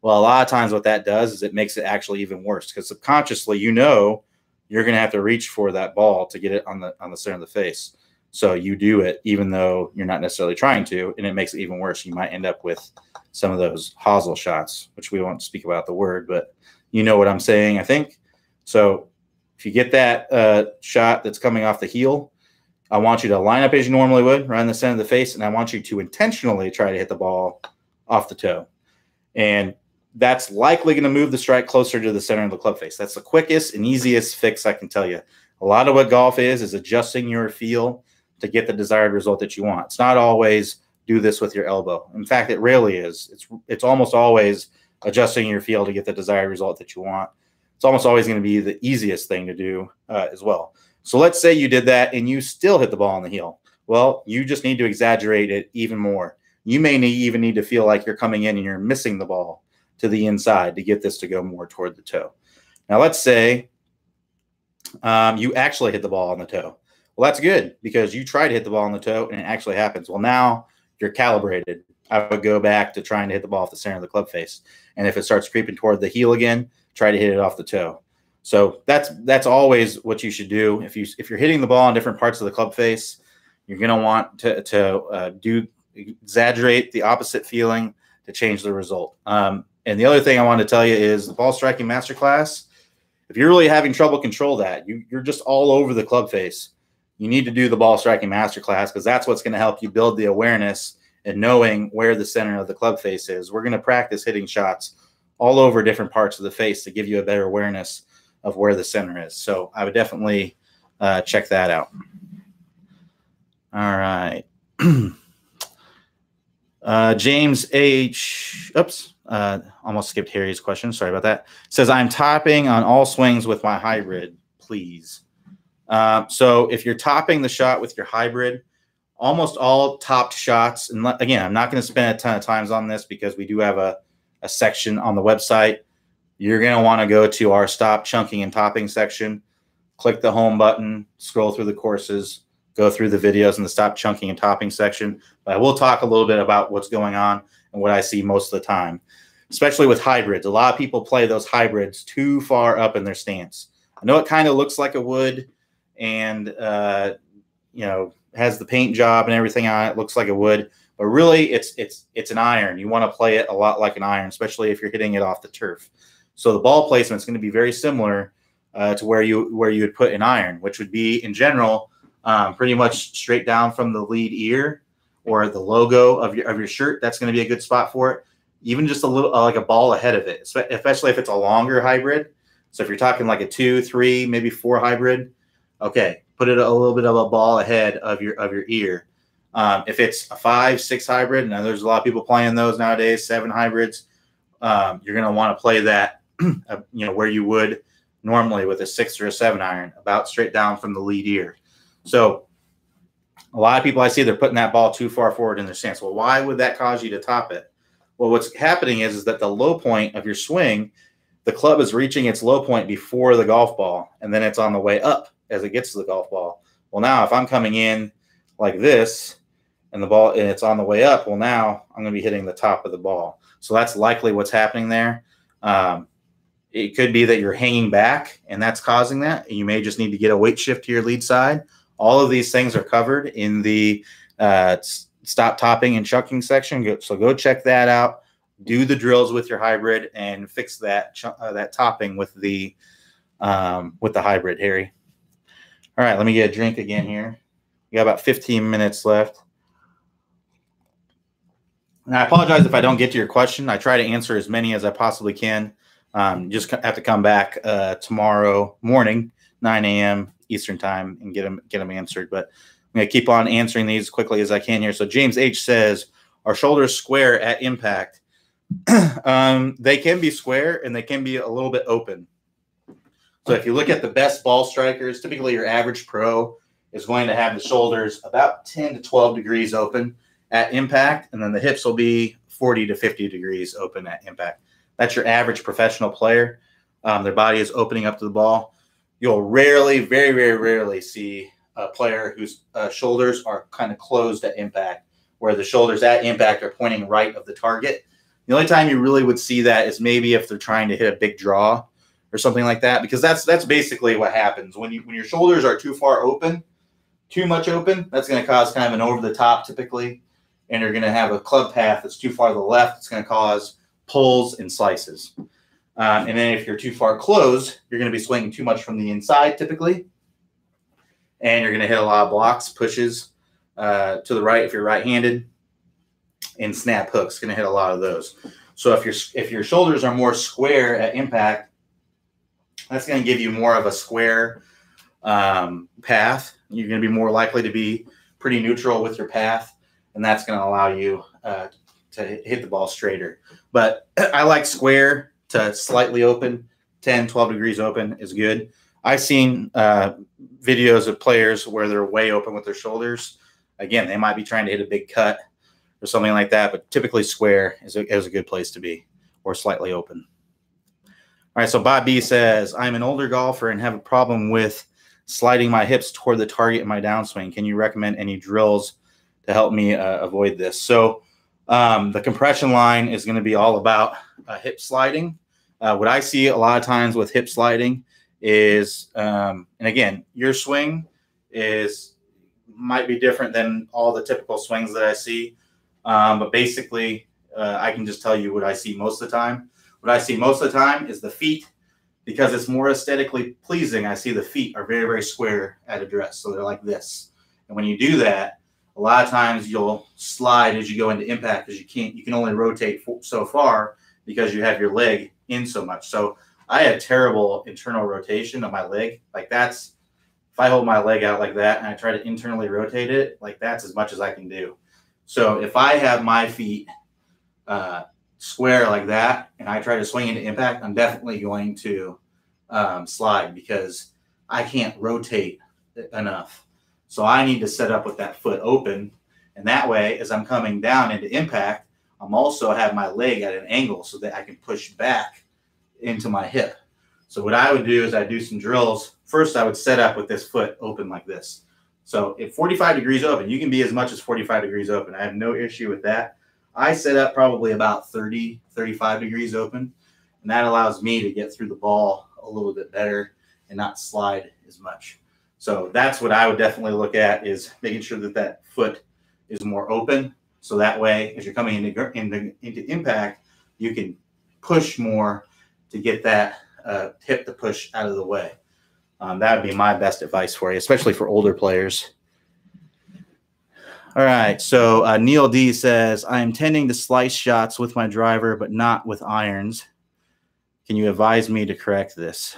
S1: Well, a lot of times what that does is it makes it actually even worse because subconsciously, you're going to have to reach for that ball to get it on the center of the face. So you do it even though you're not necessarily trying to, and it makes it even worse. You might end up with some of those hosel shots, which we won't speak about the word, but you know what I'm saying, I think. So if you get that shot that's coming off the heel, I want you to line up as you normally would, right in the center of the face, and I want you to intentionally try to hit the ball off the toe. And that's likely going to move the strike closer to the center of the club face. That's the quickest and easiest fix I can tell you. A lot of what golf is adjusting your feel to get the desired result that you want. It's not always do this with your elbow. In fact, it rarely is. It's almost always adjusting your feel to get the desired result that you want. It's almost always going to be the easiest thing to do as well. So let's say you did that and you still hit the ball on the heel. Well, you just need to exaggerate it even more. You may even need to feel like you're coming in and you're missing the ball to the inside to get this to go more toward the toe. Now, let's say you actually hit the ball on the toe. Well, that's good because you try to hit the ball on the toe and it actually happens. Well, now you're calibrated. I would go back to trying to hit the ball off the center of the club face. And if it starts creeping toward the heel again, try to hit it off the toe. So that's always what you should do. If you're hitting the ball on different parts of the club face, you're going to want to exaggerate the opposite feeling to change the result. And the other thing I want to tell you is the ball striking masterclass. If you're really having trouble control that, you're just all over the club face, you need to do the ball striking masterclass because that's what's going to help you build the awareness and knowing where the center of the club face is. We're going to practice hitting shots all over different parts of the face to give you a better awareness of where the center is. So I would definitely check that out. All right. James H. Oops. Almost skipped Harry's question. Sorry about that. Says, I'm topping on all swings with my hybrid, please. So if you're topping the shot with your hybrid, almost all topped shots, and again, I'm not going to spend a ton of times on this because we do have a section on the website. You're going to want to go to our stop chunking and topping section, click the home button, scroll through the courses, go through the videos in the stop chunking and topping section. But I will talk a little bit about what's going on and what I see most of the time, especially with hybrids. A lot of people play those hybrids too far up in their stance. I know it kind of looks like a wood and, has the paint job and everything on it, looks like a wood, but really it's an iron. You want to play it a lot like an iron, especially if you're hitting it off the turf. So the ball placement is going to be very similar to where you would put an iron, which would be in general pretty much straight down from the lead ear or the logo of your shirt. That's going to be a good spot for it. Even just a little like a ball ahead of it, especially if it's a longer hybrid. So if you're talking like a 2, 3, maybe 4 hybrid, okay, put it a little bit of a ball ahead of your ear. If it's a 5, 6 hybrid, now there's a lot of people playing those nowadays, 7 hybrids. You're going to want to play that, where you would normally with a 6 or a 7 iron, about straight down from the lead ear. So a lot of people I see, they're putting that ball too far forward in their stance. Well, why would that cause you to top it? Well, what's happening is that the low point of your swing, the club is reaching its low point before the golf ball, and then it's on the way up as it gets to the golf ball. Well, now if I'm coming in like this and it's on the way up, well, now I'm going to be hitting the top of the ball. So that's likely what's happening there. It could be that you're hanging back and that's causing that. You may just need to get a weight shift to your lead side. All of these things are covered in the stop topping and chunking section. So go check that out. Do the drills with your hybrid and fix that topping with the hybrid, Harry. All right, let me get a drink again here. We got about 15 minutes left. And I apologize if I don't get to your question. I try to answer as many as I possibly can. Just have to come back tomorrow morning, 9 a.m. Eastern time, and get them answered. But I'm going to keep on answering these as quickly as I can here. So James H. says, are shoulders square at impact? They can be square and they can be a little bit open. So if you look at the best ball strikers, typically your average pro is going to have the shoulders about 10 to 12 degrees open at impact, and then the hips will be 40 to 50 degrees open at impact. That's your average professional player. Their body is opening up to the ball. You'll rarely, very, very rarely see a player whose shoulders are kind of closed at impact, where the shoulders at impact are pointing right of the target. The only time you really would see that is maybe if they're trying to hit a big draw or something like that, because that's basically what happens when your shoulders are too far open, too much open. That's going to cause kind of an over the top typically, and you're going to have a club path that's too far to the left. It's going to cause pulls and slices. And then if you're too far closed, you're going to be swinging too much from the inside typically, and you're going to hit a lot of blocks, pushes to the right if you're right-handed, and snap hooks. Going to hit a lot of those. So if your shoulders are more square at impact, that's going to give you more of a square path. You're going to be more likely to be pretty neutral with your path, and that's going to allow you to hit the ball straighter. But I like square to slightly open. 10, 12 degrees open is good. I've seen videos of players where they're way open with their shoulders. Again, they might be trying to hit a big cut or something like that, but typically square is a good place to be, or slightly open. All right, so Bob B says, I'm an older golfer and have a problem with sliding my hips toward the target in my downswing. Can you recommend any drills to help me avoid this? So the compression line is going to be all about hip sliding. What I see a lot of times with hip sliding is, and again, your swing might be different than all the typical swings that I see. But basically, I can just tell you what I see most of the time. What I see most of the time is the feet, because it's more aesthetically pleasing. I see the feet are very, very square at address. So they're like this. And when you do that, a lot of times you'll slide as you go into impact, because you can only rotate so far because you have your leg in so much. So I have terrible internal rotation of my leg. Like if I hold my leg out like that and I try to internally rotate it, like that's as much as I can do. So if I have my feet square like that and I try to swing into impact, I'm definitely going to slide, because I can't rotate enough. So I need to set up with that foot open. And that way, as I'm coming down into impact, I'm also have my leg at an angle so that I can push back into my hip. So what I would do is I'd do some drills. First, I would set up with this foot open like this. So if 45 degrees open, you can be as much as 45 degrees open. I have no issue with that. I set up probably about 30, 35 degrees open, and that allows me to get through the ball a little bit better and not slide as much. So that's what I would definitely look at, is making sure that that foot is more open. So that way, as you're coming into impact, you can push more to get that hip to push out of the way. That would be my best advice for you, especially for older players. All right, so Neil D says, I am tending to slice shots with my driver, but not with irons. Can you advise me to correct this?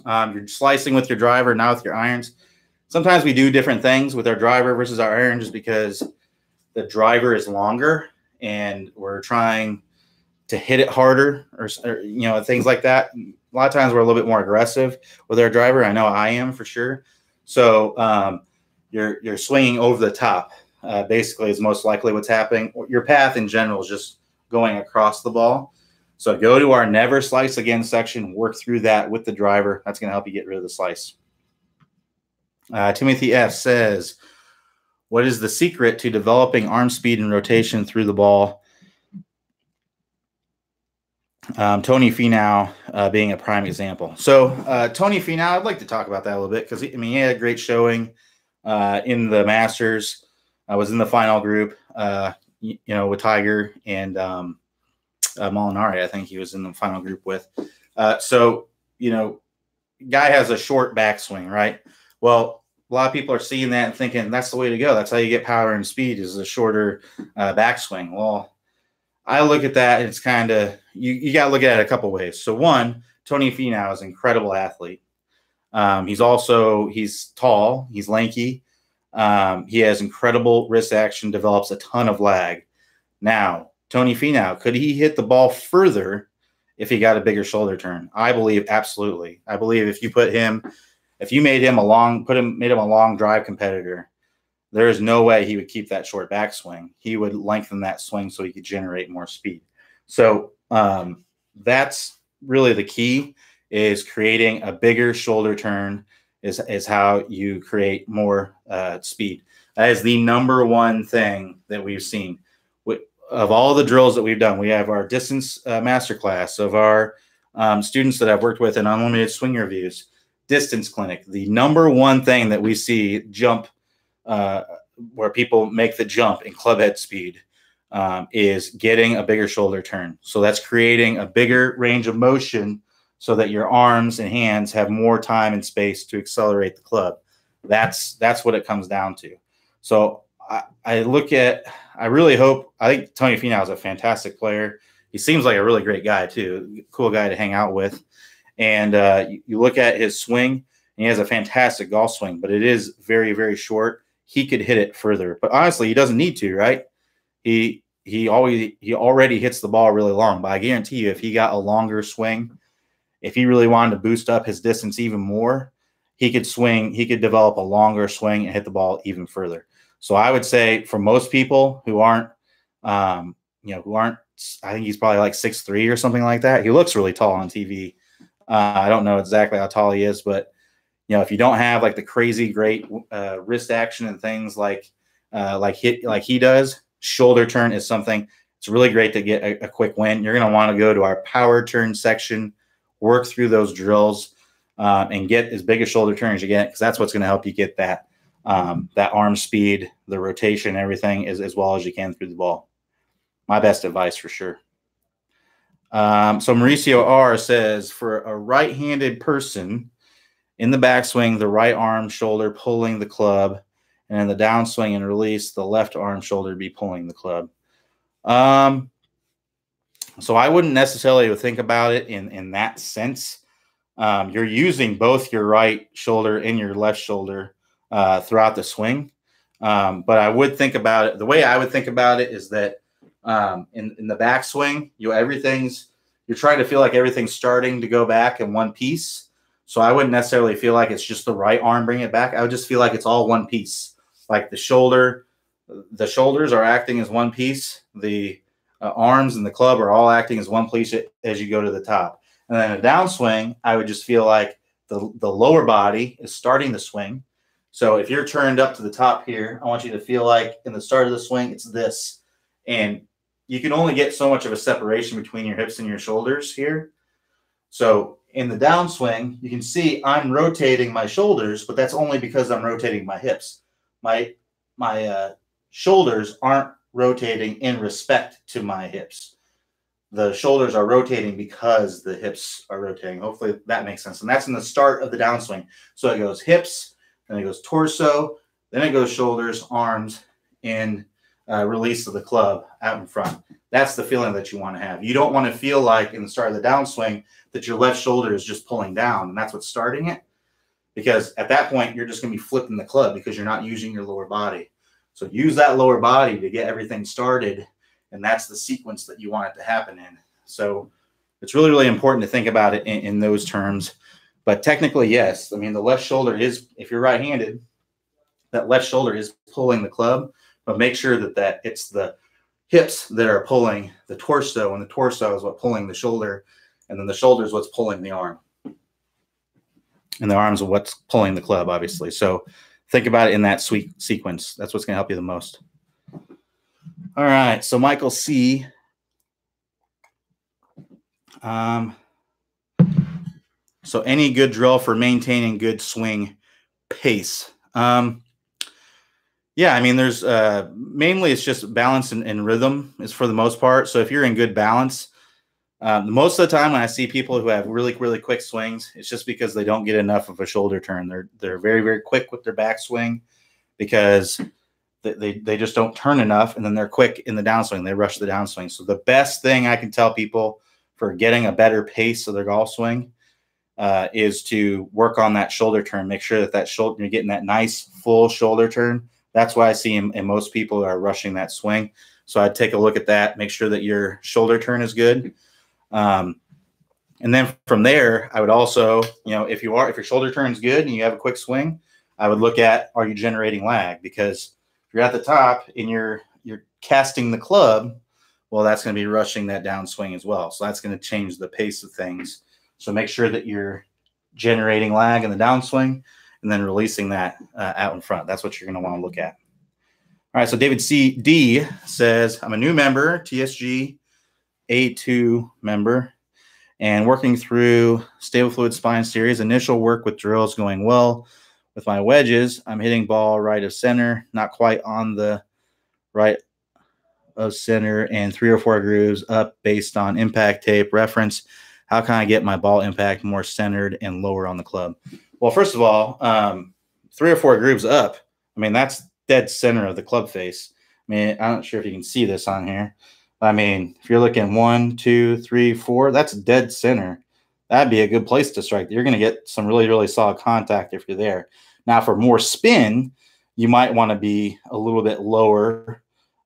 S1: You're slicing with your driver, not with your irons. Sometimes we do different things with our driver versus our iron, just because the driver is longer and we're trying to hit it harder, or things like that. A lot of times we're a little bit more aggressive with our driver. I know I am for sure. So you're swinging over the top, basically, is most likely what's happening. Your path in general is just going across the ball. So go to our never slice again section, work through that with the driver. That's going to help you get rid of the slice. Timothy F says, what is the secret to developing arm speed and rotation through the ball? Tony Finau being a prime example. So Tony Finau, I'd like to talk about that a little bit, because he had a great showing in the Masters. I was in the final group, with Tiger and Molinari. I think he was in the final group with. Guy has a short backswing, right? Well, a lot of people are seeing that and thinking that's the way to go. That's how you get power and speed, is a shorter backswing. Well, I look at that, and it's kind of, you got to look at it a couple ways. So one, Tony Finau is an incredible athlete. He's tall, he's lanky. He has incredible wrist action, develops a ton of lag. Now, Tony Finau, could he hit the ball further if he got a bigger shoulder turn. I believe absolutely. I believe if you made him a long drive competitor, there is no way he would keep that short backswing. He would lengthen that swing so he could generate more speed. So that's really the key, is creating a bigger shoulder turn is how you create more speed. That is the number one thing that we've seen. Of all the drills that we've done, we have our distance masterclass, of our students that I've worked with in unlimited swing reviews, distance clinic. The number one thing that we see jump where people make the jump in club head speed is getting a bigger shoulder turn. So that's creating a bigger range of motion so that your arms and hands have more time and space to accelerate the club. That's what it comes down to. So I think Tony Finau is a fantastic player. He seems like a really great guy too, cool guy to hang out with. And you look at his swing, and he has a fantastic golf swing, but it is very, very short. He could hit it further, but honestly, he doesn't need to, right? He already hits the ball really long, but I guarantee you, if he got a longer swing, if he really wanted to boost up his distance even more, he could develop a longer swing and hit the ball even further. So I would say for most people who aren't, I think he's probably like 6'3" or something like that. He looks really tall on TV. I don't know exactly how tall he is, but if you don't have like the crazy great wrist action and things like he does, shoulder turn is something. It's really great to get a quick win. You're going to want to go to our power turn section, work through those drills, and get as big a shoulder turn as you get, because that's what's going to help you get that arm speed, the rotation, everything as well as you can through the ball. My best advice for sure. So Mauricio R says, for a right-handed person in the backswing, the right arm shoulder pulling the club, and in the downswing and release, the left arm shoulder be pulling the club. So I wouldn't necessarily think about it in that sense. You're using both your right shoulder and your left shoulder throughout the swing. But I would think about it. The way I would think about it is that in the backswing, you're trying to feel like everything's starting to go back in one piece. So I wouldn't necessarily feel like it's just the right arm bringing it back. I would just feel like it's all one piece. Like the shoulders are acting as one piece. The arms and the club are all acting as one piece as you go to the top. And then a downswing, I would just feel like the lower body is starting the swing. So if you're turned up to the top here, I want you to feel like in the start of the swing, it's this. And you can only get so much of a separation between your hips and your shoulders here. So in the downswing, you can see I'm rotating my shoulders, but that's only because I'm rotating my hips. My shoulders aren't rotating in respect to my hips. The shoulders are rotating because the hips are rotating. Hopefully that makes sense. And that's in the start of the downswing. So it goes hips, then it goes torso, then it goes shoulders, arms, and release of the club out in front. That's the feeling that you want to have. You don't want to feel like in the start of the downswing that your left shoulder is just pulling down, and that's what's starting it. Because at that point, you're just going to be flipping the club because you're not using your lower body. So use that lower body to get everything started, and that's the sequence that you want it to happen in. So it's really, really important to think about it in those terms. But technically, yes. I mean, the left shoulder is, if you're right-handed, that left shoulder is pulling the club, but make sure that it's the hips that are pulling the torso, and the torso is what's pulling the shoulder, and then the shoulder is what's pulling the arm. And the arms are what's pulling the club, obviously. So think about it in that sequence. That's what's going to help you the most. All right. So Michael C. So any good drill for maintaining good swing pace? Yeah, I mean, there's mainly it's just balance and rhythm is for the most part. So if you're in good balance, most of the time when I see people who have really, really quick swings, it's just because they don't get enough of a shoulder turn. They're very, very quick with their backswing because they just don't turn enough, and then they're quick in the downswing. They rush the downswing. So the best thing I can tell people for getting a better pace of their golf swing is to work on that shoulder turn. Make sure that shoulder, you're getting that nice full shoulder turn. That's why I see in most people are rushing that swing. So I'd take a look at that, make sure that your shoulder turn is good. And then from there, I would also, if your shoulder turn's good and you have a quick swing, I would look at, are you generating lag? Because if you're at the top and you're casting the club, well, that's going to be rushing that downswing as well. So that's going to change the pace of things. So make sure that you're generating lag in the downswing and then releasing that out in front. That's what you're going to want to look at. All right, so David D says, I'm a new member, TSG A2 member, and working through Stable Fluid Spine Series. Initial work with drills going well. With my wedges, I'm hitting ball right of center, not quite on the right of center, and 3 or 4 grooves up based on impact tape reference. How can I get my ball impact more centered and lower on the club? Well, first of all, 3 or 4 grooves up, I mean, that's dead center of the club face. I mean, I'm not sure if you can see this on here. I mean, if you're looking 1, 2, 3, 4, that's dead center. That'd be a good place to strike. You're going to get some really, really solid contact if you're there. Now, for more spin, you might want to be a little bit lower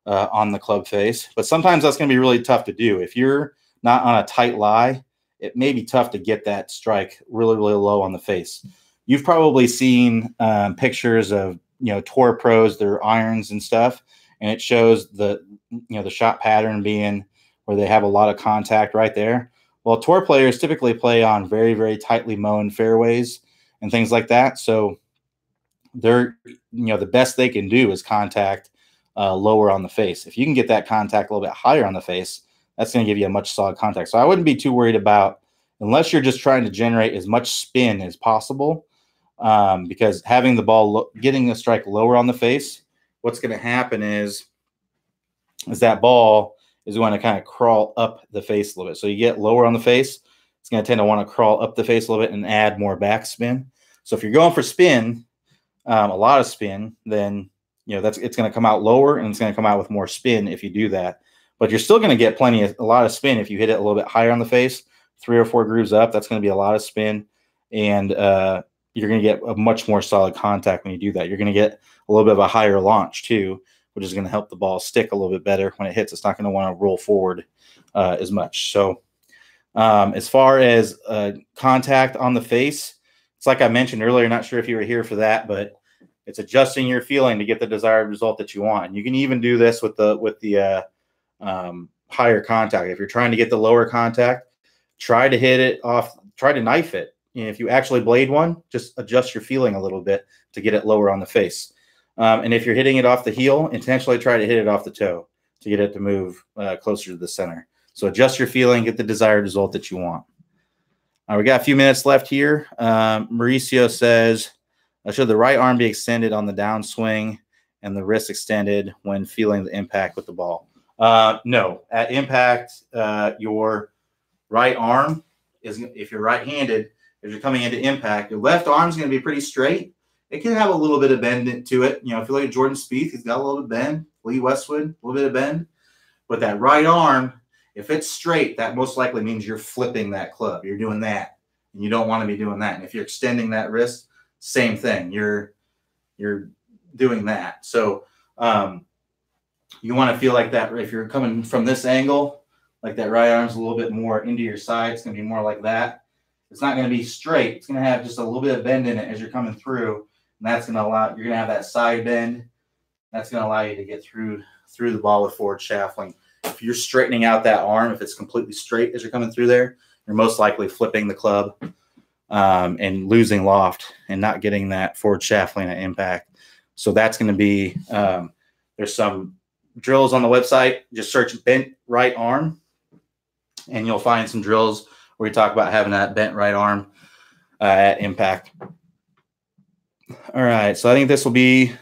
S1: on the club face, but sometimes that's going to be really tough to do. If you're not on a tight lie, it may be tough to get that strike really, really low on the face. You've probably seen pictures of, tour pros, their irons and stuff, and it shows the shot pattern being where they have a lot of contact right there. Well, tour players typically play on very, very tightly mown fairways and things like that. So they're, the best they can do is contact lower on the face. If you can get that contact a little bit higher on the face, that's going to give you a much solid contact. So I wouldn't be too worried about, unless you're just trying to generate as much spin as possible, because having the ball, getting the strike lower on the face, what's going to happen is that ball is going to kind of crawl up the face a little bit. So you get lower on the face, it's going to tend to want to crawl up the face a little bit and add more backspin. So if you're going for spin, a lot of spin, then it's going to come out lower and it's going to come out with more spin if you do that. But you're still going to get a lot of spin if you hit it a little bit higher on the face, 3 or 4 grooves up. That's going to be a lot of spin, and you're going to get a much more solid contact when you do that. You're going to get a little bit of a higher launch too, which is going to help the ball stick a little bit better when it hits. It's not going to want to roll forward as much. So as far as contact on the face, it's like I mentioned earlier, not sure if you were here for that, but it's adjusting your feeling to get the desired result that you want. And you can even do this with the higher contact. If you're trying to get the lower contact, try to hit it off, try to knife it. If you actually blade one, just adjust your feeling a little bit to get it lower on the face. And if you're hitting it off the heel, intentionally try to hit it off the toe to get it to move closer to the center. So adjust your feeling, get the desired result that you want. We got a few minutes left here. Mauricio says, should the right arm be extended on the downswing and the wrist extended when feeling the impact with the ball? No. At impact, your right arm is, if you're right-handed, as you're coming into impact, your left arm is going to be pretty straight. It can have a little bit of bend to it. If you look at Jordan Spieth, he's got a little bit of bend. Lee Westwood, a little bit of bend. But that right arm, if it's straight, that most likely means you're flipping that club. You're doing that, and you don't want to be doing that. And if you're extending that wrist, same thing. You're doing that. So you want to feel like that. If you're coming from this angle, like that right arm's a little bit more into your side, it's going to be more like that. It's not going to be straight. It's going to have just a little bit of bend in it as you're coming through, and that's going to allow, you're going to have that side bend. That's going to allow you to get through the ball with forward shaftling. If you're straightening out that arm, if it's completely straight as you're coming through there, you're most likely flipping the club and losing loft and not getting that forward shaftling at impact. So that's going to be, there's some drills on the website. Just search bent right arm, and you'll find some drills where we talk about having that bent right arm at impact. All right, so I think this will be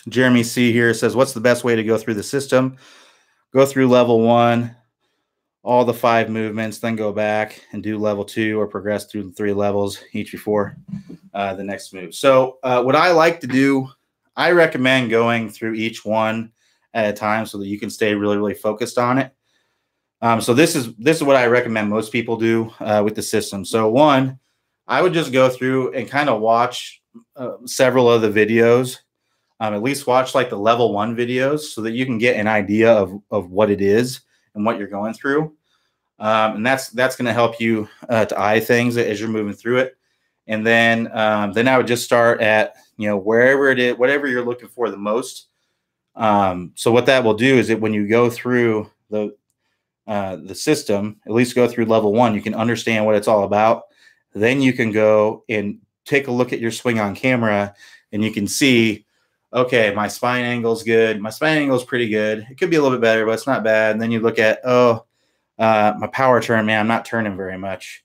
S1: Jeremy C. here says, what's the best way to go through the system? Go through level 1, all the 5 movements, then go back and do level 2 or progress through the 3 levels each before the next move. So what I like to do, I recommend going through each one at a time so that you can stay really, really focused on it. So this is what I recommend most people do with the system. So one, I would just go through and kind of watch several of the videos. At least watch like the level 1 videos so that you can get an idea of what it is and what you're going through. And that's going to help you to eye things as you're moving through it. And then I would just start at, wherever it is, whatever you're looking for the most. So what that will do is that when you go through the system, at least go through level 1, you can understand what it's all about. Then you can go and take a look at your swing on camera, and you can see, okay, my spine angle is good. My spine angle is pretty good. It could be a little bit better, but it's not bad. And then you look at, my power turn, man, I'm not turning very much.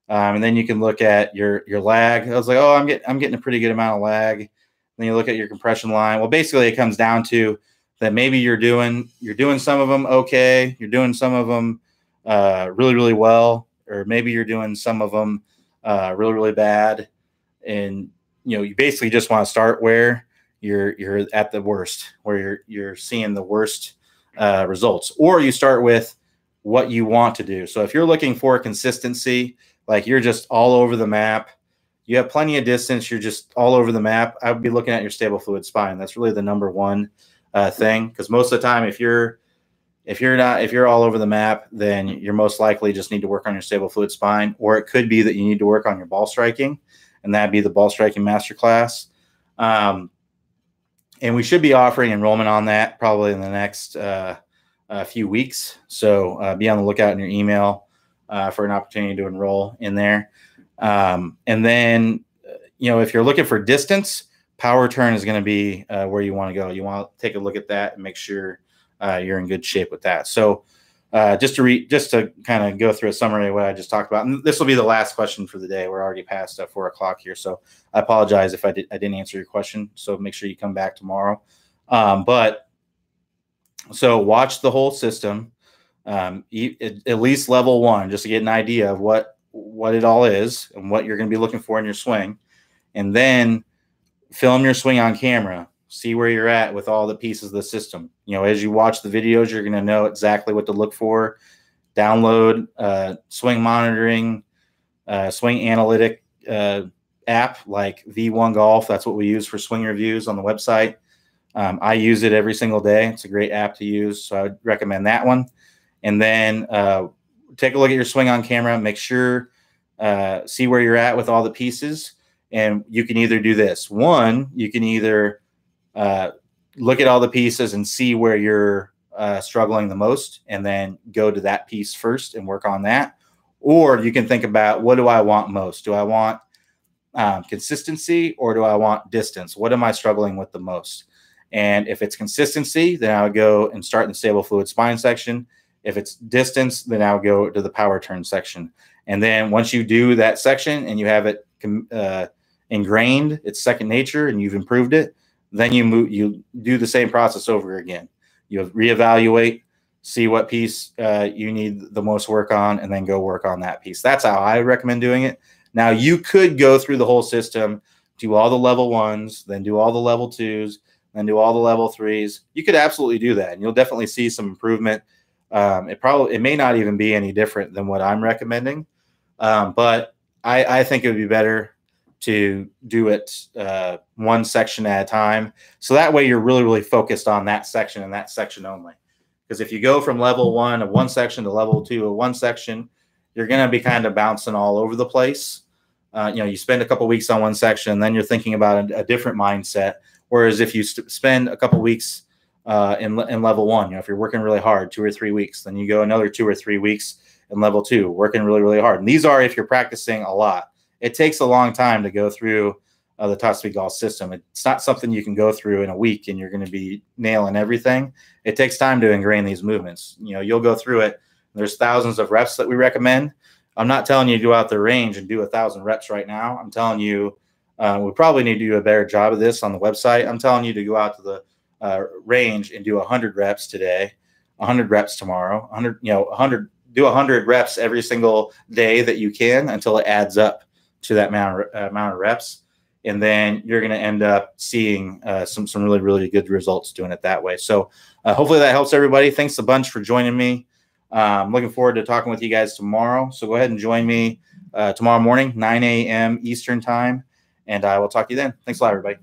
S1: And then you can look at your lag. I was like, I'm getting a pretty good amount of lag. Then you look at your compression line. Well, basically it comes down to that maybe you're doing some of them okay, you're doing some of them really, really well, or maybe you're doing some of them really, really bad. And you basically just want to start where you're at the worst, where you're seeing the worst results, or you start with what you want to do. So if you're looking for consistency, like you're just all over the map, you have plenty of distance, you're just all over the map, I would be looking at your stable fluid spine. That's really the number one thing, because most of the time, if you're all over the map, then you're most likely just need to work on your stable fluid spine, or it could be that you need to work on your ball striking, and that'd be the ball striking masterclass. And we should be offering enrollment on that probably in the next few weeks. So be on the lookout in your email for an opportunity to enroll in there. And then, if you're looking for distance, power turn is going to be where you want to go. You want to take a look at that and make sure you're in good shape with that. So just to kind of go through a summary of what I just talked about, and this will be the last question for the day. We're already past 4 o'clock here, so I apologize if I didn't answer your question. So make sure you come back tomorrow. So watch the whole system, at least level 1, just to get an idea of what it all is and what you're going to be looking for in your swing, and then film your swing on camera. See where you're at with all the pieces of the system. As you watch the videos, you're going to know exactly what to look for. Download swing monitoring, swing analytic app like V1 Golf. That's what we use for swing reviews on the website. I use it every single day. It's a great app to use, so I would recommend that one. And then take a look at your swing on camera. Make sure, see where you're at with all the pieces. And you can either do this. One, you can either look at all the pieces and see where you're struggling the most, and then go to that piece first and work on that. Or you can think about, what do I want most? Do I want consistency, or do I want distance? What am I struggling with the most? And if it's consistency, then I would go and start in the stable fluid spine section. If it's distance, then I would go to the power turn section. And then once you do that section and you have it ingrained, it's second nature, and you've improved it, then you do the same process over again. You reevaluate, see what piece you need the most work on, and then go work on that piece. That's how I recommend doing it. Now, you could go through the whole system, do all the level 1s, then do all the level 2s, then do all the level 3s. You could absolutely do that, and you'll definitely see some improvement. It may not even be any different than what I'm recommending, but I think it would be better to do it one section at a time. So that way you're really, really focused on that section and that section only. Because if you go from level 1 of one section to level 2 of one section, you're going to be kind of bouncing all over the place. You spend a couple weeks on one section, and then you're thinking about a different mindset. Whereas if you spend a couple weeks in level 1, if you're working really hard, 2 or 3 weeks, then you go another 2 or 3 weeks in level 2, working really, really hard. And these are if you're practicing a lot. It takes a long time to go through the Top Speed Golf system. It's not something you can go through in a week and you're going to be nailing everything. It takes time to ingrain these movements. You'll go through it. There's thousands of reps that we recommend. I'm not telling you to go out the range and do 1,000 reps right now. I'm telling you we probably need to do a better job of this on the website. I'm telling you to go out to the range and do 100 reps today, 100 reps tomorrow, 100 reps every single day that you can until it adds up to that amount of reps. And then you're going to end up seeing some really, really good results doing it that way. So hopefully that helps everybody. Thanks a bunch for joining me. I'm looking forward to talking with you guys tomorrow. So go ahead and join me tomorrow morning, 9 a.m. Eastern time, and I will talk to you then. Thanks a lot, everybody.